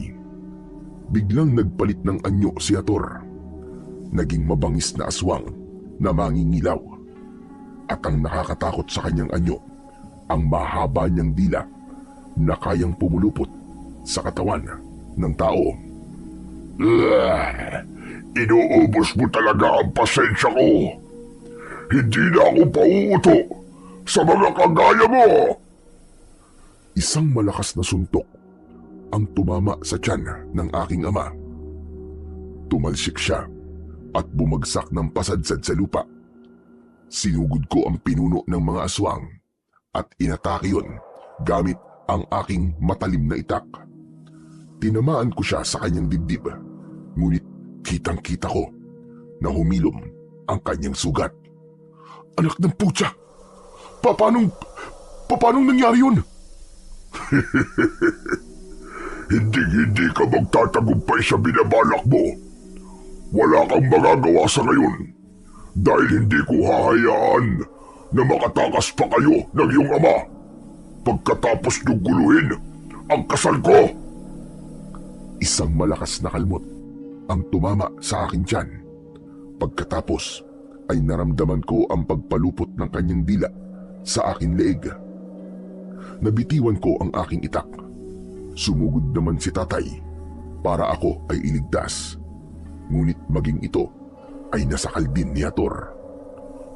biglang nagpalit ng anyo si Ator. Naging mabangis na aswang na mangingilaw. At ang nakakatakot sa kanyang anyo, ang mahaba niyang dila na kayang pumulupot sa katawan ng tao. Inuubos mo talaga ang pasensya ko. Hindi na ako pauuto sa mga kagaya mo. Isang malakas na suntok ang tumama sa tiyan ng aking ama. Tumalsik siya at bumagsak ng pasadsad sa lupa. Sinugod ko ang pinuno ng mga aswang at inatake yun gamit ang aking matalim na itak. Tinamaan ko siya sa kanyang dibdib, ngunit kitang-kita ko na humilom ang kanyang sugat. Anak ng putya! Paanong nangyari yun? Hindi ka magtatagumpay sa binabalak mo. Wala kang magagawa sa ngayon dahil hindi ko hahayaan na makatakas pa kayo ng iyong ama pagkatapos niyong guluhin ang kasal ko. Isang malakas na kalmot ang tumama sa aking tiyan. Pagkatapos ay naramdaman ko ang pagpalupot ng kanyang dila sa aking leeg. Nabitiwan ko ang aking itak. Sumugod naman si tatay para ako ay iligtas. Ngunit maging ito ay nasakal din ni Ator.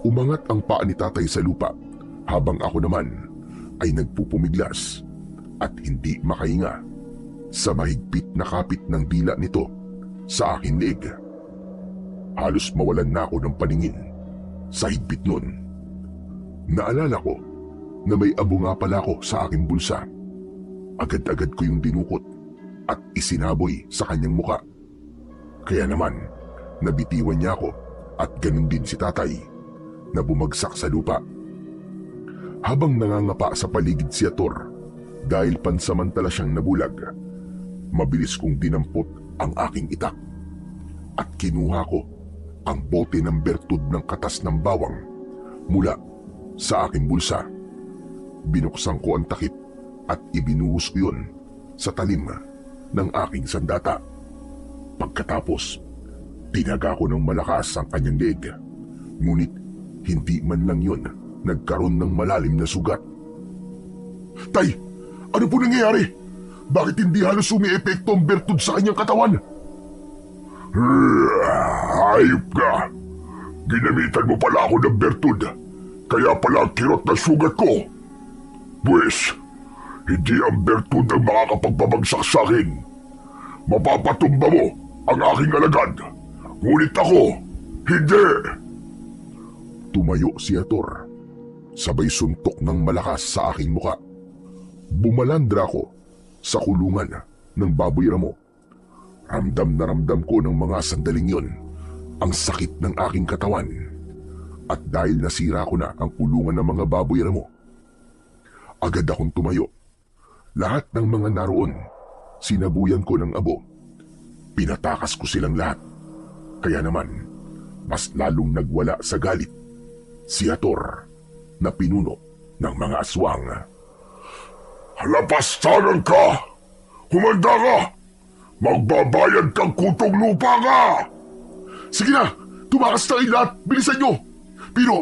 Umangat ang paa ni tatay sa lupa habang ako naman ay nagpupumiglas at hindi makahinga sa mahigpit na kapit ng dila nito sa aking leeg. Halos mawalan na ako ng paningin sa higpit nun. Naalala ko na may abo nga pala ako sa aking bulsa. Agad-agad ko yung dinukot at isinaboy sa kanyang muka. Kaya naman, nabitiwan niya ako at ganun din si tatay na bumagsak sa lupa. Habang nangangapa sa paligid si Ator dahil pansamantala siyang nabulag, mabilis kong dinampot ang aking itak at kinuha ko ang bote ng bertud ng katas ng bawang mula sa aking bulsa. Binuksan ko ang takip at ibinuhos ko yun sa talim ng aking sandata. Pagkatapos, tinaga ko ng malakas ang kanyang leeg. Ngunit hindi man lang yun nagkaroon ng malalim na sugat. Tay, ano po nangyayari? Bakit hindi halos umi-epekto ang bertud sa kanyang katawan? Hayop ka! Ginamitan mo pala ako ng bertud, kaya pala ang kirot na sugat ko. Buwes, hindi ang bertud ang makakapagbabagsak sa akin. Mapapatumba mo ang aking alagad, ngunit ako, hindi! Tumayo si Ator. Sabay suntok ng malakas sa aking muka. Bumalandra ako sa kulungan ng baboy ramo. Ramdam na ramdam ko ng mga sandaling yon ang sakit ng aking katawan. At dahil nasira ko na ang kulungan ng mga baboy ramo, agad akong tumayo. Lahat ng mga naroon, sinabuyan ko ng abo. Pinatakas ko silang lahat. Kaya naman, mas lalong nagwala sa galit si Ator na pinuno ng mga aswang. Lapastanan ka! Humanda ka! Magbabayad kang kutong lupa ka! Sige na! Tumakas na kayo lahat! Bilisan nyo! Pero,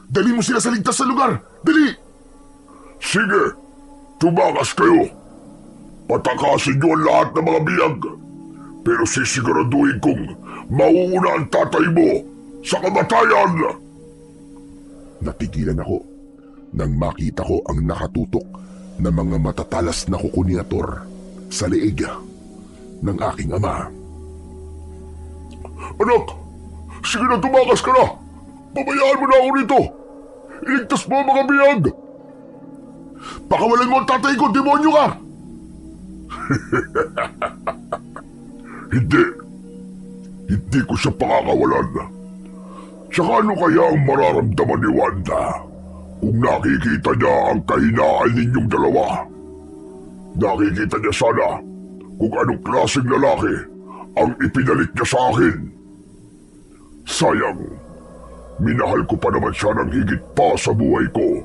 dali mo sila sa ligtas na lugar! Dali! Sige! Tumakas kayo! Patakasin nyo ang lahat ng mga biyag! Pero sisiguraduhin kong mauuna ang tatay mo sa kamatayan! Natigilan ako nang makita ko ang nakatutok na mga matatalas na kuko ni Ator sa leeg ng aking ama. Anak! Sige na, tumakas ka na! Pabayaan mo na ako rito! Iligtas mo ang mga biyag! Pakawalan mo ang tatay ko, demonyo ka! Hindi. Hindi ko siya pakakawalan. Tsaka ano kaya ang mararamdaman ni Wanda kung nakikita niya ang kahinaan ninyong dalawa? Nakikita niya sana kung anong klaseng lalaki ang ipinalit niya sa akin. Sayang, minahal ko pa naman siya ng higit pa sa buhay ko.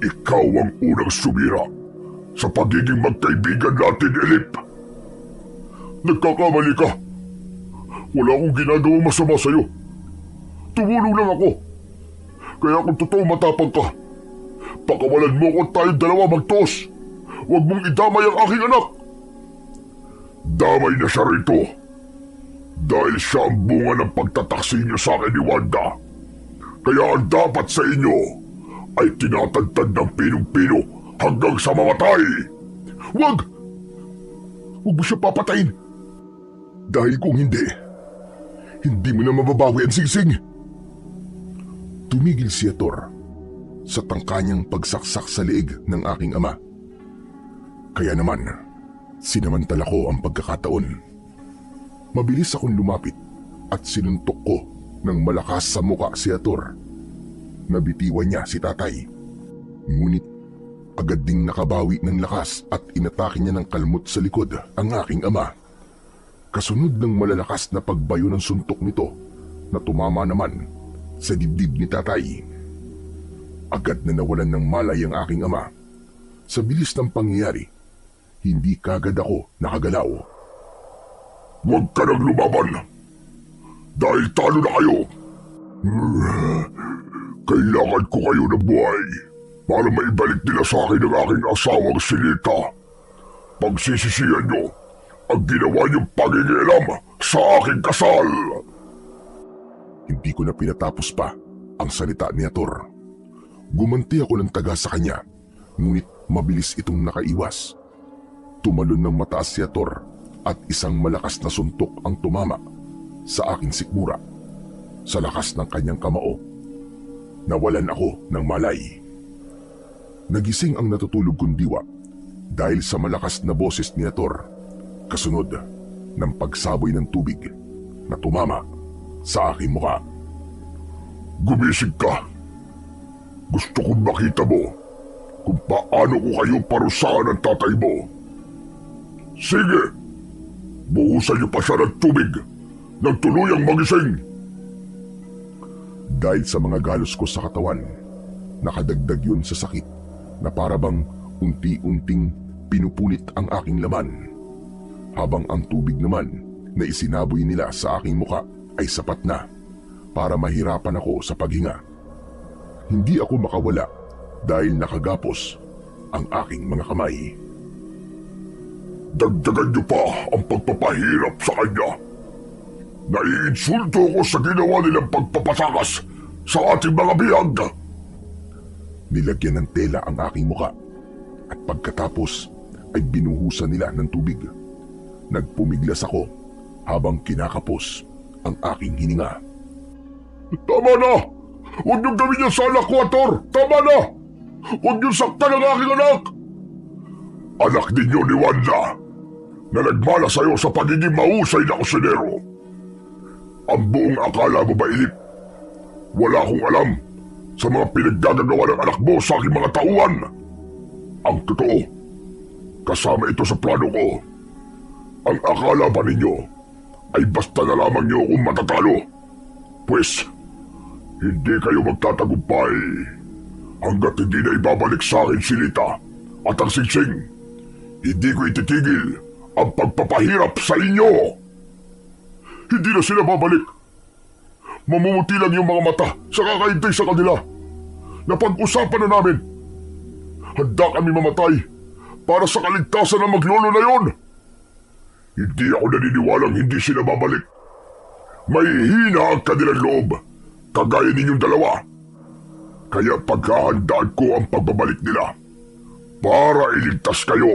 Ikaw ang unang sumira sa pagiging magkaibigan natin, Elip. Nagkakamali ka. Wala akong ginagawang masama sa'yo. Tumulong lang ako. Kaya kung totoo matapang ka, pakawalan mo ko at tayong dalawa magtos. Huwag mong idamay ang aking anak. Damay na siya rito. Dahil siya ang bunga ng pagtataksi niyo sa akin ni Wanda. Kaya ang dapat sa inyo ay tinatagtad ng pinong-pino hanggang sa mamatay. Huwag! Huwag mo siya papatayin. Dahil kung hindi mo na mababawi ang singsing. Tumigil si Ator sa tangkanyang pagsaksak sa leeg ng aking ama. Kaya naman, sinamantala ko ang pagkakataon. Mabilis akong lumapit at sinuntok ko ng malakas sa muka si Ator. Nabitiwan niya si tatay. Ngunit agad ding nakabawi ng lakas at inatake niya ng kalmot sa likod ang aking ama. Kasunod ng malalakas na pagbayo ng suntok nito na tumama naman sa dibdib ni tatay. Agad na nawalan ng malay ang aking ama. Sa bilis ng pangyayari, hindi kagad ako nakagalaw. Huwag ka nang lumaban. Dahil talo na kayo. Kailangan ko kayo ng buhay para maibalik nila sa akin ang aking asawang si Lita. Pagsisisihan nyo ang ginawa niyong pagingialam sa aking kasal. Hindi ko na pinatapos pa ang salita ni Ator. Gumanti ako ng taga sa kanya, ngunit mabilis itong nakaiwas. Tumalon ng mataas si Ator at isang malakas na suntok ang tumama sa aking sikmura. Sa lakas ng kanyang kamao, nawalan ako ng malay. Nagising ang natutulog kong diwa dahil sa malakas na boses ni Ator, kasunod ng pagsaboy ng tubig na tumama sa aking mukha. Gumising ka. Gusto kong makita mo kung paano ko kayo parusahan ng tatay mo. Sige, buhusan niyo pa siya ng tubig nang tuluyang magising. Dahil sa mga galos ko sa katawan, Nakadagdag yun sa sakit na parabang unti-unting pinupunit ang aking laman, habang ang tubig naman na isinaboy nila sa aking muka ay sapat na para mahirapan ako sa paghinga. Hindi ako makawala dahil nakagapos ang aking mga kamay. Dagdagan niyo pa ang pagpapahirap sa kanya. Naiinsulto ko sa ginawa nilang pagpapasakas sa ating mga biyag. Nilagyan ng tela ang aking muka at pagkatapos ay binuhusan nila ng tubig. Nagpumiglas ako habang kinakapos ang aking hininga. Tama na! Huwag niyong gawin yan sa anak ko, Ator! Tama na! Huwag niyong saktan ang aking anak! Anak ninyo ni Wanda na nagmala sa'yo sa pagiging mahusay na kusinero. Ang buong akala mo ba, Ilip? Wala akong alam sa mga pinaggagawa ng anak mo sa aking mga tauhan. Ang totoo, kasama ito sa plano ko. Ang akala ba ninyo ay basta na lamang niyo akong matatalo? Pues, hindi kayo magtatagumpay hanggat hindi na ibabalik sa akin si Lita at ang Singsing. Hindi ko ititigil ang pagpapahirap sa inyo. Hindi na sila babalik. Mamumuti lang yung mga mata sa kakaintay sa kanila. Napag-usapan na namin. Handa kami mamatay para sa kaligtasan ng maglolo na yon. Hindi ako naniniwalang hindi sila babalik. May hina ang kanilang loob, kagaya ninyong dalawa. Kaya paghahandaan ko ang pagbabalik nila para iligtas kayo.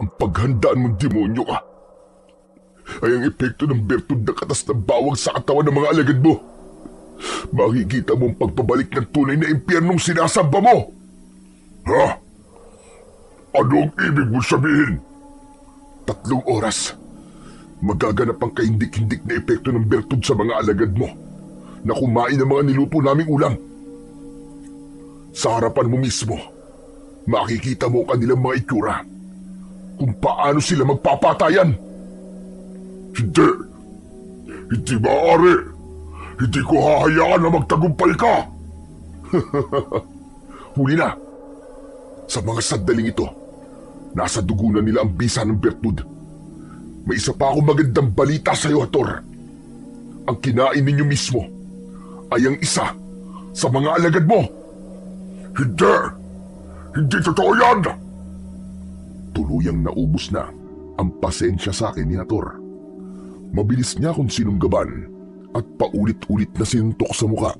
Ang paghandaan mong demonyo ka ay ang epekto ng bertud na katas na bawag sa katawan ng mga alagad mo. Makikita mo ang pagbabalik ng tunay na impyernong sinasamba mo. Ha? Anong ibig mo sabihin? 3 oras. Magaganap ang kahindik-hindik na epekto ng bertud sa mga alagad mo na kumain ng mga niluto naming ulam. Sa harapan mo mismo, makikita mo kanilang mga itsura kung paano sila magpapatayan. Hindi! Hindi maaari! Hindi ko hahayaan na magtagumpay ka! Huli na! Sa mga sandaling ito, nasa dugo na nila ang bisa ng bertud. May isa pa akong magandang balita sa iyo, Hator. Ang kinain ninyo mismo ay ang isa sa mga alagad mo. Hindi! Hindi totoo yan! Tuluyang naubos na ang pasensya sa akin ni Hator. Mabilis niya akong sinunggaban at paulit-ulit na sinuntok sa muka,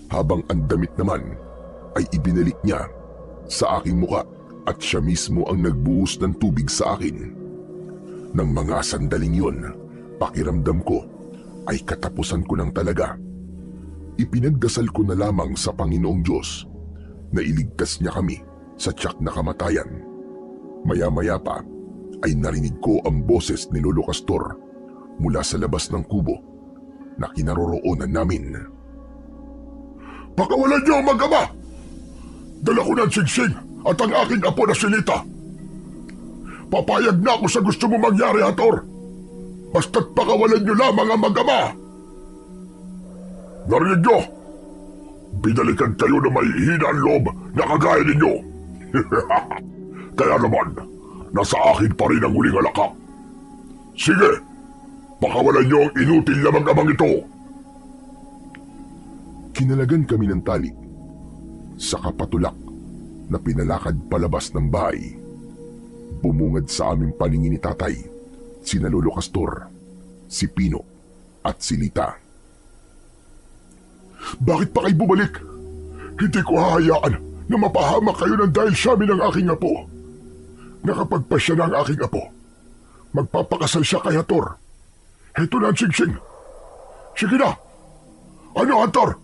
habang ang damit naman ay ibinalik niya sa aking muka at siya mismo ang nagbuhos ng tubig sa akin. Nang mga sandaling yun, pakiramdam ko ay katapusan ko lang talaga. Ipinagdasal ko na lamang sa Panginoong Diyos na iligtas niya kami sa tiyak na kamatayan. Maya-maya pa ay narinig ko ang boses ni Lolo Castor mula sa labas ng kubo na kinaroroonan namin. Pakawalan niyo ang mag-ama! Dala ko ng Singsing at ang aking apo na si Lita. Papayag na ako sa gusto mo mangyari, Hator. Basta't pakawalan niyo lamang ang mag-ama. Narinig niyo? Binalikan kayo na may hina ang loob na kagaya ninyo. Kaya naman, nasa akin pa rin ang huling alaka. Sige, pakawalan niyo ang inutil na mag-amang ito. Kinalagan kami ng tali sa kapatulak na pinalakad palabas ng bahay. Bumungad sa aming paningin ni Tatay, sina Lolo Castor, si Pino at si Lita. Bakit pa kayo bumalik? Hindi ko hahayaan na mapahamak kayo ng dahil sa amin ng aking apo. Nakapagpasya na ang aking apo. Magpapakasal siya kay Hator. Heto na ang Singsing. Sige na. Ano, Hator?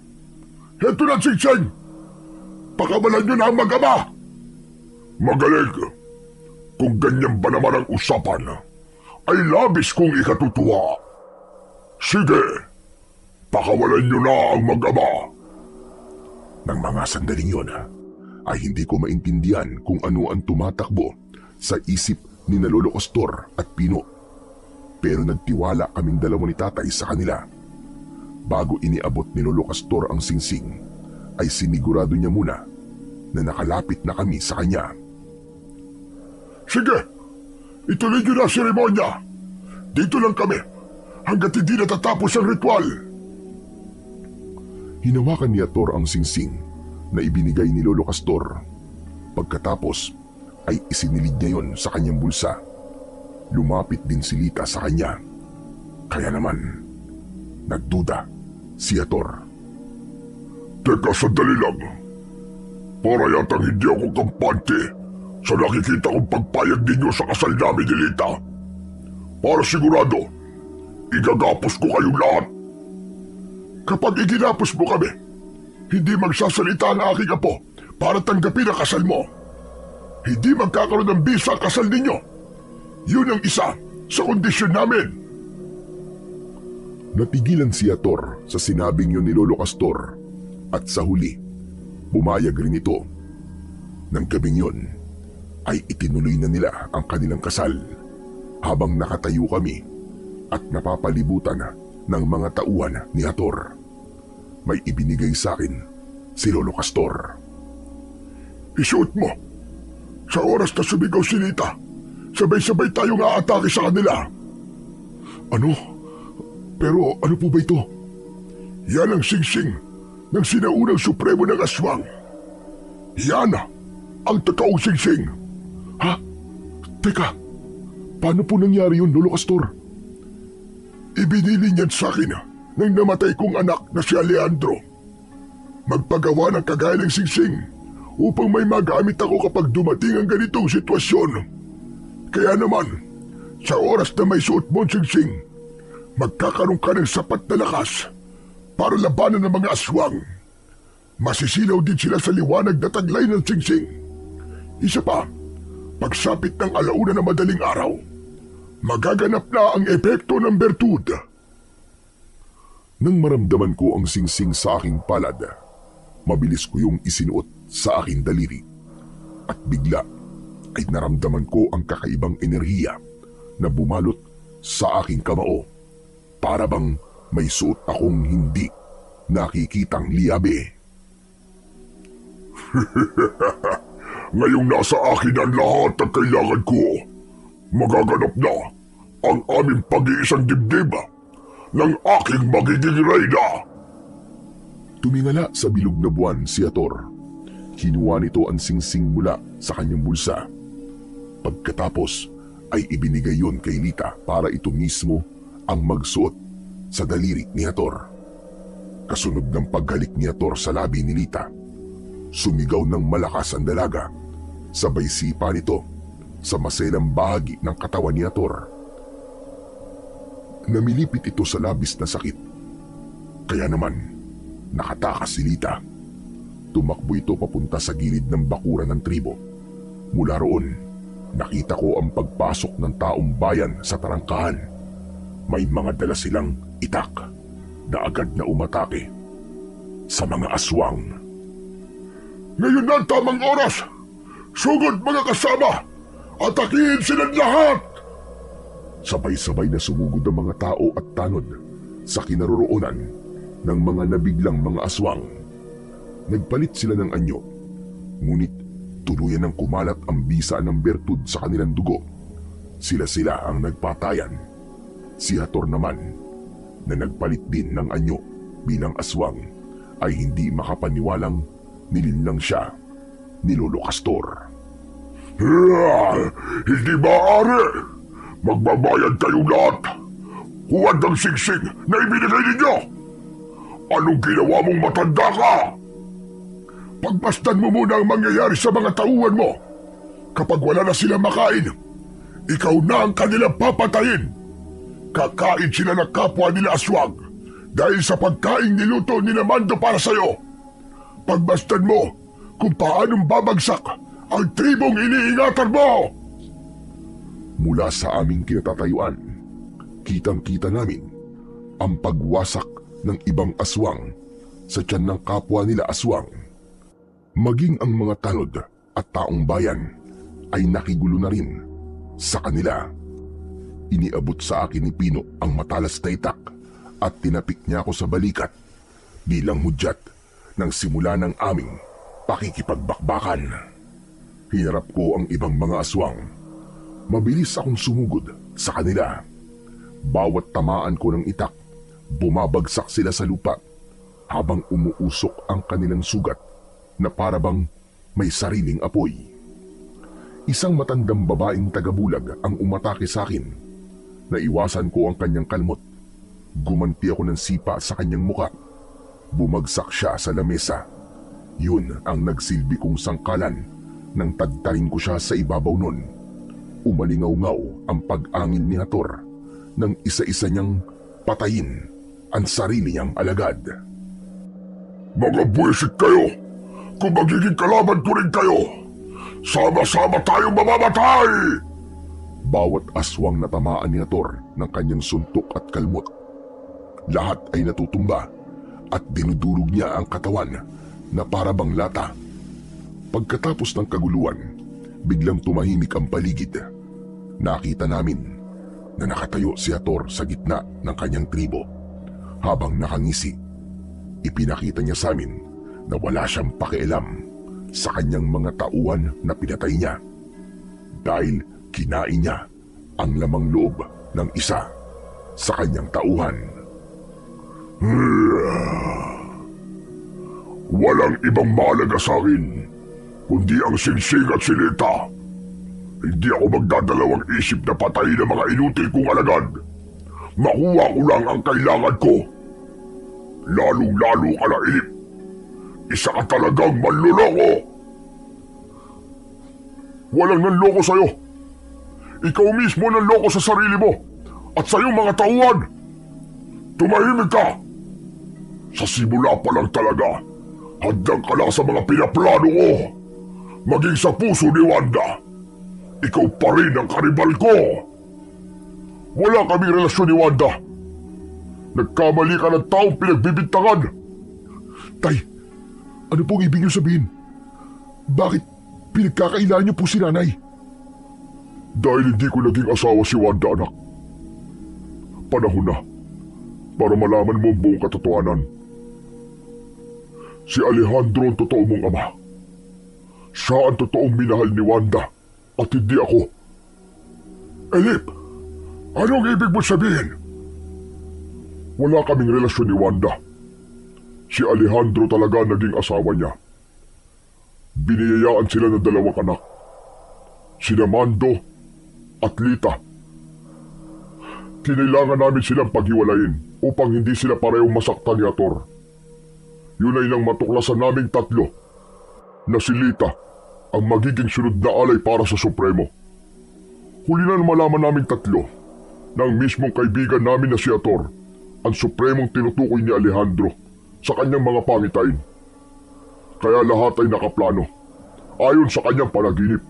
Heto na ang Singsing. Pakawalan niyo na ang mag-ama. Magaling. Kung ganyan ba naman ang usapan, ay labis kong ikatutuwa. Sige, pakawalan niyo na ang mag-ama. Nang mga sandaling yun, ay hindi ko maintindihan kung ano ang tumatakbo sa isip ni na Lolo Castor at Pino. Pero nagtiwala kaming dalawa ni Tatay sa kanila. Bago iniabot ni Lolo Castor ang singsing, ay sinigurado niya muna na nakalapit na kami sa kanya. Sige, ituloy niyo na ang seremonya. Dito lang kami hanggat hindi natatapos ang ritual. Hinawakan ni Ator ang singsing na ibinigay ni Lolo Castor. Pagkatapos ay isinilid niya yon sa kanyang bulsa. Lumapit din si Lita sa kanya. Kaya naman, nagduda si Ator. Teka, sandali lang. Para yatang hindi ako kampante sa nakikita kong pagpayag ninyo sa kasal namin ni Lita. Para sigurado, igagapos ko kayong lahat. Kapag iginapos mo kami, hindi magsasalita ang aking apo para tanggapin ang kasal mo. Hindi magkakaroon ng bisa ang kasal ninyo. Yun ang isa sa kondisyon namin. Natigilan si Ator sa sinabing yun ni Lolo Castor at sa huli, pumayag rin ito. Nang gabing yun, ay itinuloy na nila ang kanilang kasal habang nakatayo kami at napapalibutan ng mga tauhan ni Ator. May ibinigay sa akin si Lolo Castor. Isuot mo. Sa oras na sumigaw si Lita, sabay-sabay tayong aatake sa kanila. Ano? Pero ano po ba ito? Yan ang singsing ng sinaunang supremo ng aswang. Yan ang totoong singsing. Ha? Teka, paano po nangyari yun, Lolo Castor? Ibinili niyan sa akin ng namatay kong anak na si Alejandro. Magpagawa ng kagaya ng singsing upang may magamit ako kapag dumating ang ganitong sitwasyon. Kaya naman, sa oras na may suot mo ang singsing, magkakaroon ka ng sapat na lakas para labanan ng mga aswang. Masisilaw din sila sa liwanag na taglay ng singsing. Isa pa, pagsapit ng alauna na madaling araw, magaganap na ang epekto ng bertud. Nang maramdaman ko ang singsing sa aking palad, mabilis ko yung isinuot sa aking daliri. At bigla ay naramdaman ko ang kakaibang enerhiya na bumalot sa aking kamao. Para bang may suot akong hindi nakikitang liabe. Ngayong nasa akin ang lahat ng kailangan ko, magaganap na ang aming pag-iisang dibdib ng aking magiging reyna. Tumingala sa bilog na buwan si Ator. Kinuha nito ang singsing mula sa kanyang bulsa. Pagkatapos ay ibinigay yon kay Lita para ito mismo ang magsuot sa daliri ni Ator. Kasunod ng paghalik ni Ator sa labi ni Lita, sumigaw ng malakas ang dalaga. Sabay sipa nito sa maselang bahagi ng katawan ni Ator. Namilipit ito sa labis na sakit. Kaya naman, nakatakas si Lita. Tumakbo ito papunta sa gilid ng bakuran ng tribo. Mula roon, nakita ko ang pagpasok ng taong bayan sa tarangkahan. May mga dala silang itak na agad na umatake sa mga aswang. Ngayon na ang tamang oras! Sugod mga kasama! Atakihin silang lahat! Sabay-sabay na sumugod ang mga tao at tanod sa kinaroroonan ng mga nabiglang mga aswang. Nagpalit sila ng anyo, ngunit tuluyan ng kumalat ang bisa ng bertud sa kanilang dugo. Sila-sila ang nagpatayan. Si Ator naman, na nagpalit din ng anyo bilang aswang, ay hindi makapaniwalang nilinlang siya ni Lolo Castor. Hindi maaari! Magbabayad kayong lahat! Huwad ng singsing na ibinigay ninyo! Anong ginawa mong matanda ka? Pagmasdan mo muna ang mangyayari sa mga tauhan mo. Kapag wala na sila makain, ikaw na ang kanilang papatayin. Kakain sila ng kapwa nila aswang dahil sa pagkain niluto ni Mando para sa'yo. Pagmasdan mo kung paanong babagsak ang tribong iniingatan mo. Mula sa aming kinatatayuan, kitang-kita namin ang pagwasak ng ibang aswang sa tiyan ng kapwa nila aswang. Maging ang mga tanod at taong bayan ay nakigulo na rin sa kanila. Iniabot sa akin ni Pino ang matalas na itak at tinapik niya ako sa balikat bilang hudyat ng simula ng aming pakikipagbakbakan. Hinarap ko ang ibang mga aswang. Mabilis akong sumugod sa kanila. Bawat tamaan ko ng itak, bumabagsak sila sa lupa habang umuusok ang kanilang sugat na parabang may sariling apoy. Isang matandang babaeng tagabulag ang umatake sa akin. Naiwasan ko ang kanyang kalmot. Gumanti ako ng sipa sa kanyang muka. Bumagsak siya sa lamesa. Yun ang nagsilbi kong sangkalan nang tagtarin ko siya sa ibabaw nun. Umalingaw-ngaw ang pag-angin ni Hator nang isa-isa niyang patayin ang sarili niyang alagad. Mga buwisit kayo! Kung magiging kalaban ko rin kayo, sama-sama tayong mamamatay! Bawat aswang natamaan ni Hator ng kanyang suntok at kalmot. Lahat ay natutumba at dinudurog niya ang katawan na parabang lata. Pagkatapos ng kaguluhan, biglang tumahimik ang paligid. Nakita namin na nakatayo si Hator sa gitna ng kanyang tribo. Habang nakangisi, ipinakita niya sa amin na wala siyang pakialam sa kanyang mga tauhan na pinatay niya dahil kinain niya ang lamang loob ng isa sa kanyang tauhan. Walang ibang mahalaga sa akin kundi ang singsing at silita. Hindi ako magdadalawang isip na patayin ang mga inutil kong alagad. Makuha ko lang ang kailangan ko. Lalong-lalo ka na, Ilip. Isa ka talagang manloloko. Walang nanloko sa'yo. Ikaw mismo nanloko sa sarili mo at sa iyong mga tauhan. Tumahimik ka. Sa simula pa lang talaga, hadlang ka lang sa mga pinaplano ko. Maging sa puso ni Wanda, ikaw pa rin ang karibal ko. Wala kaming relasyon ni Wanda. Nagkamali ka ng taong pinagbibintangan. Tay, ano pong ibig niyo sabihin? Bakit pinagkakailangan niyo po si nanay? Dahil hindi ko naging asawa si Wanda, anak. Panahon na para malaman mo ang buong katotohanan. Si Alejandro ang totoo mong ama. Siya ang totoong minahal ni Wanda at hindi ako. Elip, anong ibig mo sabihin? Wala kaming relasyon ni Wanda. Si Alejandro talaga naging asawa niya. Biniyayaan sila ng dalawang anak. Sina Mando at Lita. Kinailangan namin silang paghiwalayin upang hindi sila parehong masaktan ni Hator. Yun ay nang matuklasan naming tatlo na si Lita ang magiging sunod na alay para sa Supremo. Huli na malaman naming tatlo na ang mismong kaibigan namin na si Hator ang Supremong tinutukoy ni Alejandro sa kanyang mga pangitain. Kaya lahat ay nakaplano ayon sa kanyang panaginip.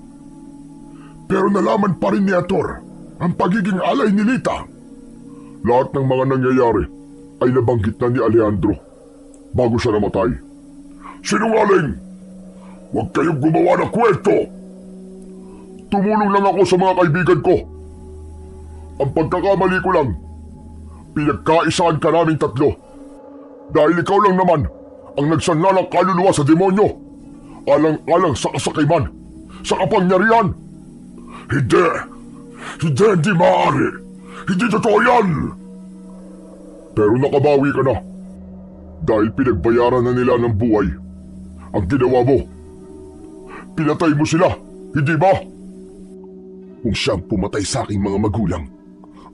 Pero nalaman pa rin ni Hator ang pagiging alay ni Lita. Lahat ng mga nangyayari ay nabanggit na ni Alejandro bago siya namatay. Sinungaling! Huwag kayong gumawa ng kwento! Tumulong lang ako sa mga kaibigan ko. Ang pagkakamali ko lang, pinagkaisaan ka naming tatlo. Dahil ikaw lang naman ang nagsanla ng kaluluwa sa demonyo, alang-alang sa kasakiman, sa kapangyarihan. Hindi maaari. Hindi totoo yan. Pero nakabawi ka na. Dahil pinagbayaran na nila ng buhay ang ginawa mo. Pinatay mo sila, hindi ba? Kung siyang pumatay sa aking mga magulang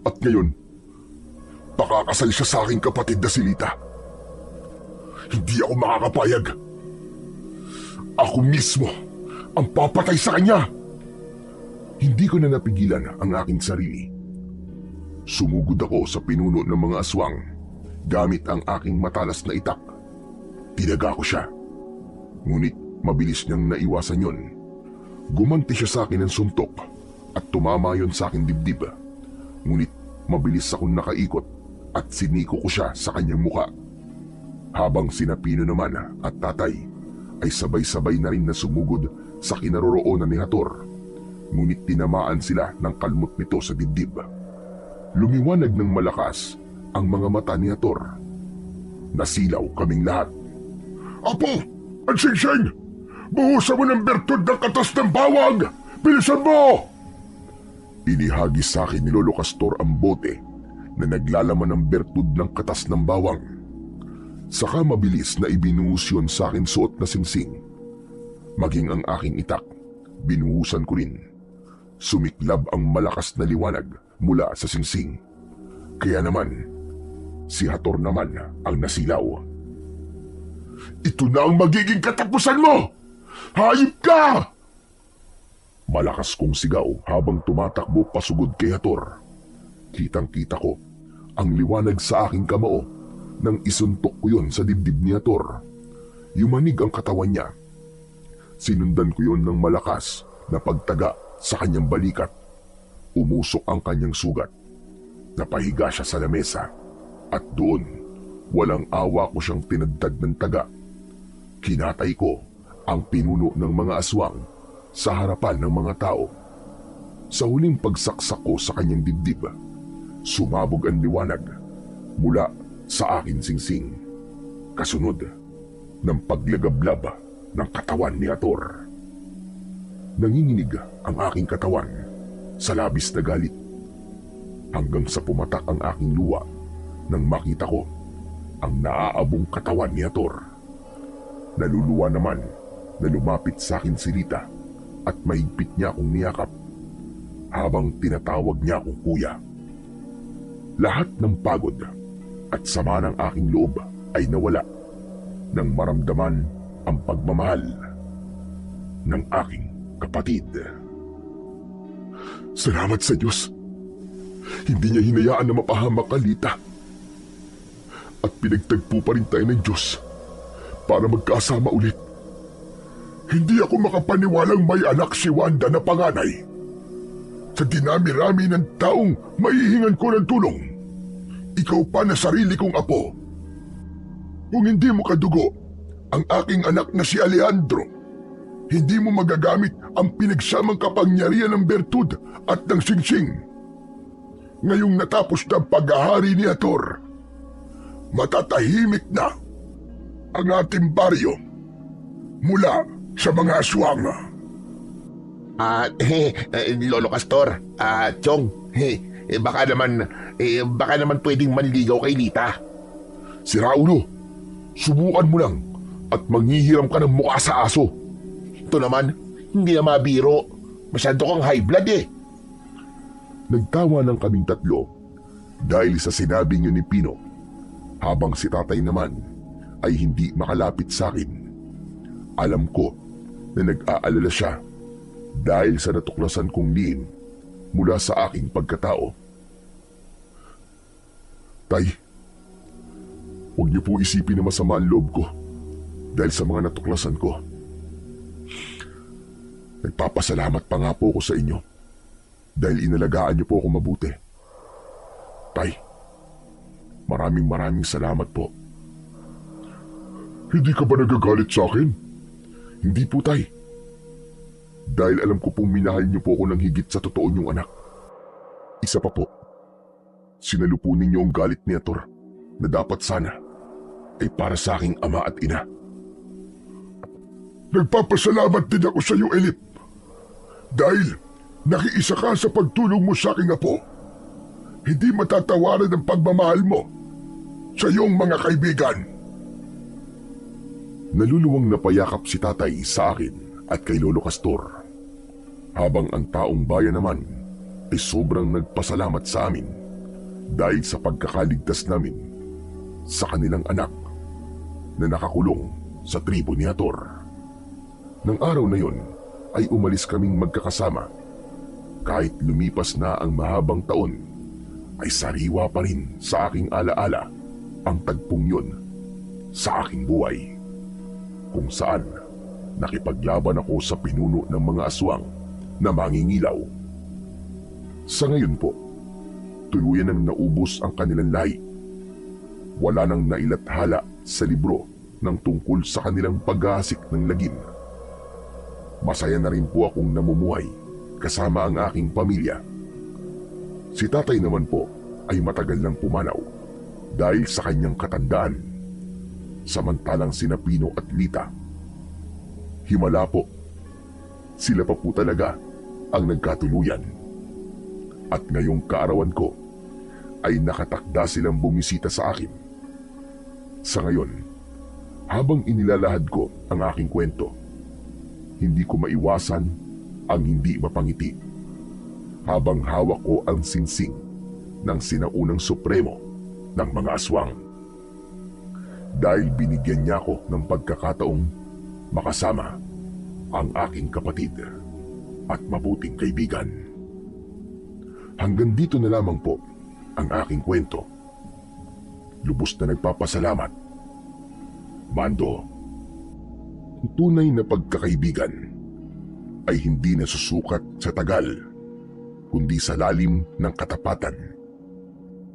at ngayon, pakakasal siya sa aking kapatid na si Lita. Hindi ako makakapayag. Ako mismo ang papatay sa kanya. Hindi ko na napigilan ang aking sarili. Sumugod ako sa pinuno ng mga aswang gamit ang aking matalas na itak. Tinaga ko siya. Ngunit mabilis niyang naiwasan yon. Gumanti siya sa akin ng suntok at tumama yon sa aking dibdib. Ngunit mabilis akong nakaikot at siniko ko siya sa kanyang muka. Habang sina Pino naman at tatay ay sabay-sabay na rin na sumugod sa kinaroroonan ni Hator. Ngunit tinamaan sila ng kalmot nito sa dibdib. Lumiwanag ng malakas ang mga mata ni Hator. Nasilaw kaming lahat. Apo! Ang singsing! Buhusan mo ng bertud ng katas ng bawang! Bilisan mo! Inihagis sa akin ni Lolo Castor ang bote na naglalaman ng bertud ng katas ng bawang. Saka mabilis na ibinuhos yun sa akin suot na singsing. Maging ang aking itak, binuhusan ko rin. Sumiklab ang malakas na liwanag mula sa singsing. Kaya naman, si Hator naman ang nasilaw. Ito na ang magiging katapusan mo! Hayop ka! Malakas kong sigaw habang tumatakbo pasugod kay Hator. Kitang-kita ko ang liwanag sa aking kamao nang isuntok ko yun sa dibdib ni Hator. Yumanig ang katawan niya. Sinundan ko yun ng malakas na pagtaga sa kanyang balikat. Umusok ang kanyang sugat. Napahiga siya sa lamesa at doon, walang awa ko siyang tinagtad ng taga. Kinatay ko ang pinuno ng mga aswang sa harapan ng mga tao. Sa huling pagsaksak ko sa kanyang dibdib, sumabog ang liwanag mula sa akin singsing. Kasunod ng paglagablab ng katawan ni Hator. Nanginginig ang aking katawan sa labis na galit hanggang sa pumatak ang aking luha nang makita ko ang naaabong katawan ni Hator. Naluluwa naman na lumapit sa akin si Rita at mahigpit niya akong niyakap habang tinatawag niya akong kuya. Lahat ng pagod at sama ng aking loob ay nawala nang maramdaman ang pagmamahal ng aking kapatid. Salamat sa Diyos. Hindi niya hinayaan na mapahamak ka, Lita. At pinagtagpo pa rin tayo ng Diyos para magkasama ulit. Hindi ako makapaniwalang may anak si Wanda na panganay. Sa dinami-rami ng taong maihingan ko ng tulong, ikaw pa na sarili kong apo. Kung hindi mo kadugo ang aking anak na si Alejandro, hindi mo magagamit ang pinagsamang kapangyarihan ng bertud at ng singsing. Ngayong natapos na ang paghahari ni Hator, matatahimik na ang ating baryo mula sa mga aswang. Lolo Castor, Chong, baka naman pwedeng manligaw kay Lita. Si Raulo, subukan mo lang at manghihiram ka ng mukha sa aso. Ito naman, hindi na mabiro. Masyado kang high blood eh. Nagtawa ng kaming tatlo dahil sa sinabi niyo ni Pino, habang si tatay naman ay hindi makalapit sa akin. Alam ko na nag-aalala siya dahil sa natuklasan kong lihim mula sa aking pagkatao. Tay, huwag niyo po isipin na masama ang loob ko dahil sa mga natuklasan ko. Nagpapasalamat pa nga po ako sa inyo dahil inalagaan niyo po ako mabuti. Tay, maraming salamat po. Hindi ka ba nagagalit sa akin? Hindi po, tay. Dahil alam ko pong minahal niyo po ako ng higit sa totoo niyong anak. Isa pa po, sinalupunin niyo ang galit ni Hator na dapat sana ay para sa aking ama at ina. Nagpapasalamat din ako sa iyo, Elip. Dahil nakiisa ka sa pagtulong mo sa aking apo. Hindi matatawaran ang pagmamahal mo sa iyong mga kaibigan. Naluluwang napayakap si tatay sa akin at kay Lolo Castor, habang ang taong bayan naman ay sobrang nagpasalamat sa amin dahil sa pagkakaligtas namin sa kanilang anak na nakakulong sa tribo ni Hator. Nang araw na yon ay umalis kaming magkakasama. Kahit lumipas na ang mahabang taon, ay sariwa pa rin sa aking alaala ang tagpong yun sa aking buhay, kung saan nakipaglaban ako sa pinuno ng mga aswang na mangingilaw. Sa ngayon po, tuluyan nang naubos ang kanilang lahi. Wala nang nailathala sa libro ng tungkol sa kanilang paghahasik ng lagim. Masaya na rin po akong namumuhay kasama ang aking pamilya. Si tatay naman po ay matagal nang pumanaw dahil sa kanyang katandaan. Samantalang sina Pino at Lita, himala po. Sila pa po talaga ang nagkatuluyan. At ngayong kaarawan ko ay nakatakda silang bumisita sa akin. Sa ngayon, habang inilalahad ko ang aking kwento, hindi ko maiwasan ang hindi mapangiti habang hawak ko ang singsing ng sinaunang supremo ng mga aswang. Dahil binigyan niya ako ng pagkakataong makasama ang aking kapatid at mabuting kaibigan. Hanggang dito na lamang po ang aking kwento. Lubos na nagpapasalamat. Mando, ang tunay na pagkakaibigan ay hindi nasusukat sa tagal, kundi sa lalim ng katapatan.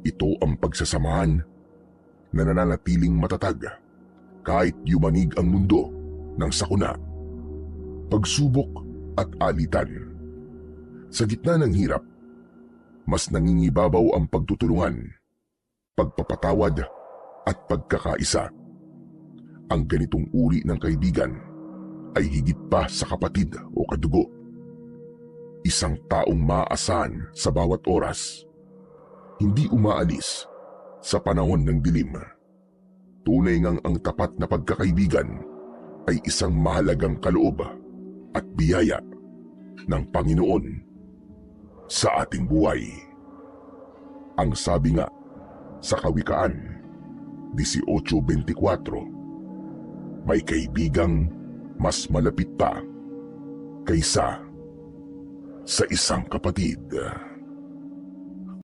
Ito ang pagsasamahan na nananatiling matatag kahit yumanig ang mundo ng sakuna, pagsubok at alitan. Sa gitna ng hirap, mas nangingibabaw ang pagtutulungan, pagpapatawad at pagkakaisa. Ang ganitong uri ng kaibigan ay higit pa sa kapatid o kadugo. Isang taong maaasahan sa bawat oras, hindi umaalis sa panahon ng dilim. Tunay ngang ang tapat na pagkakaibigan ay isang mahalagang kaloob at biyaya ng Panginoon sa ating buhay. Ang sabi nga sa Kawikaan 18:24, may kaibigang mas malapit pa kaysa sa isang kapatid.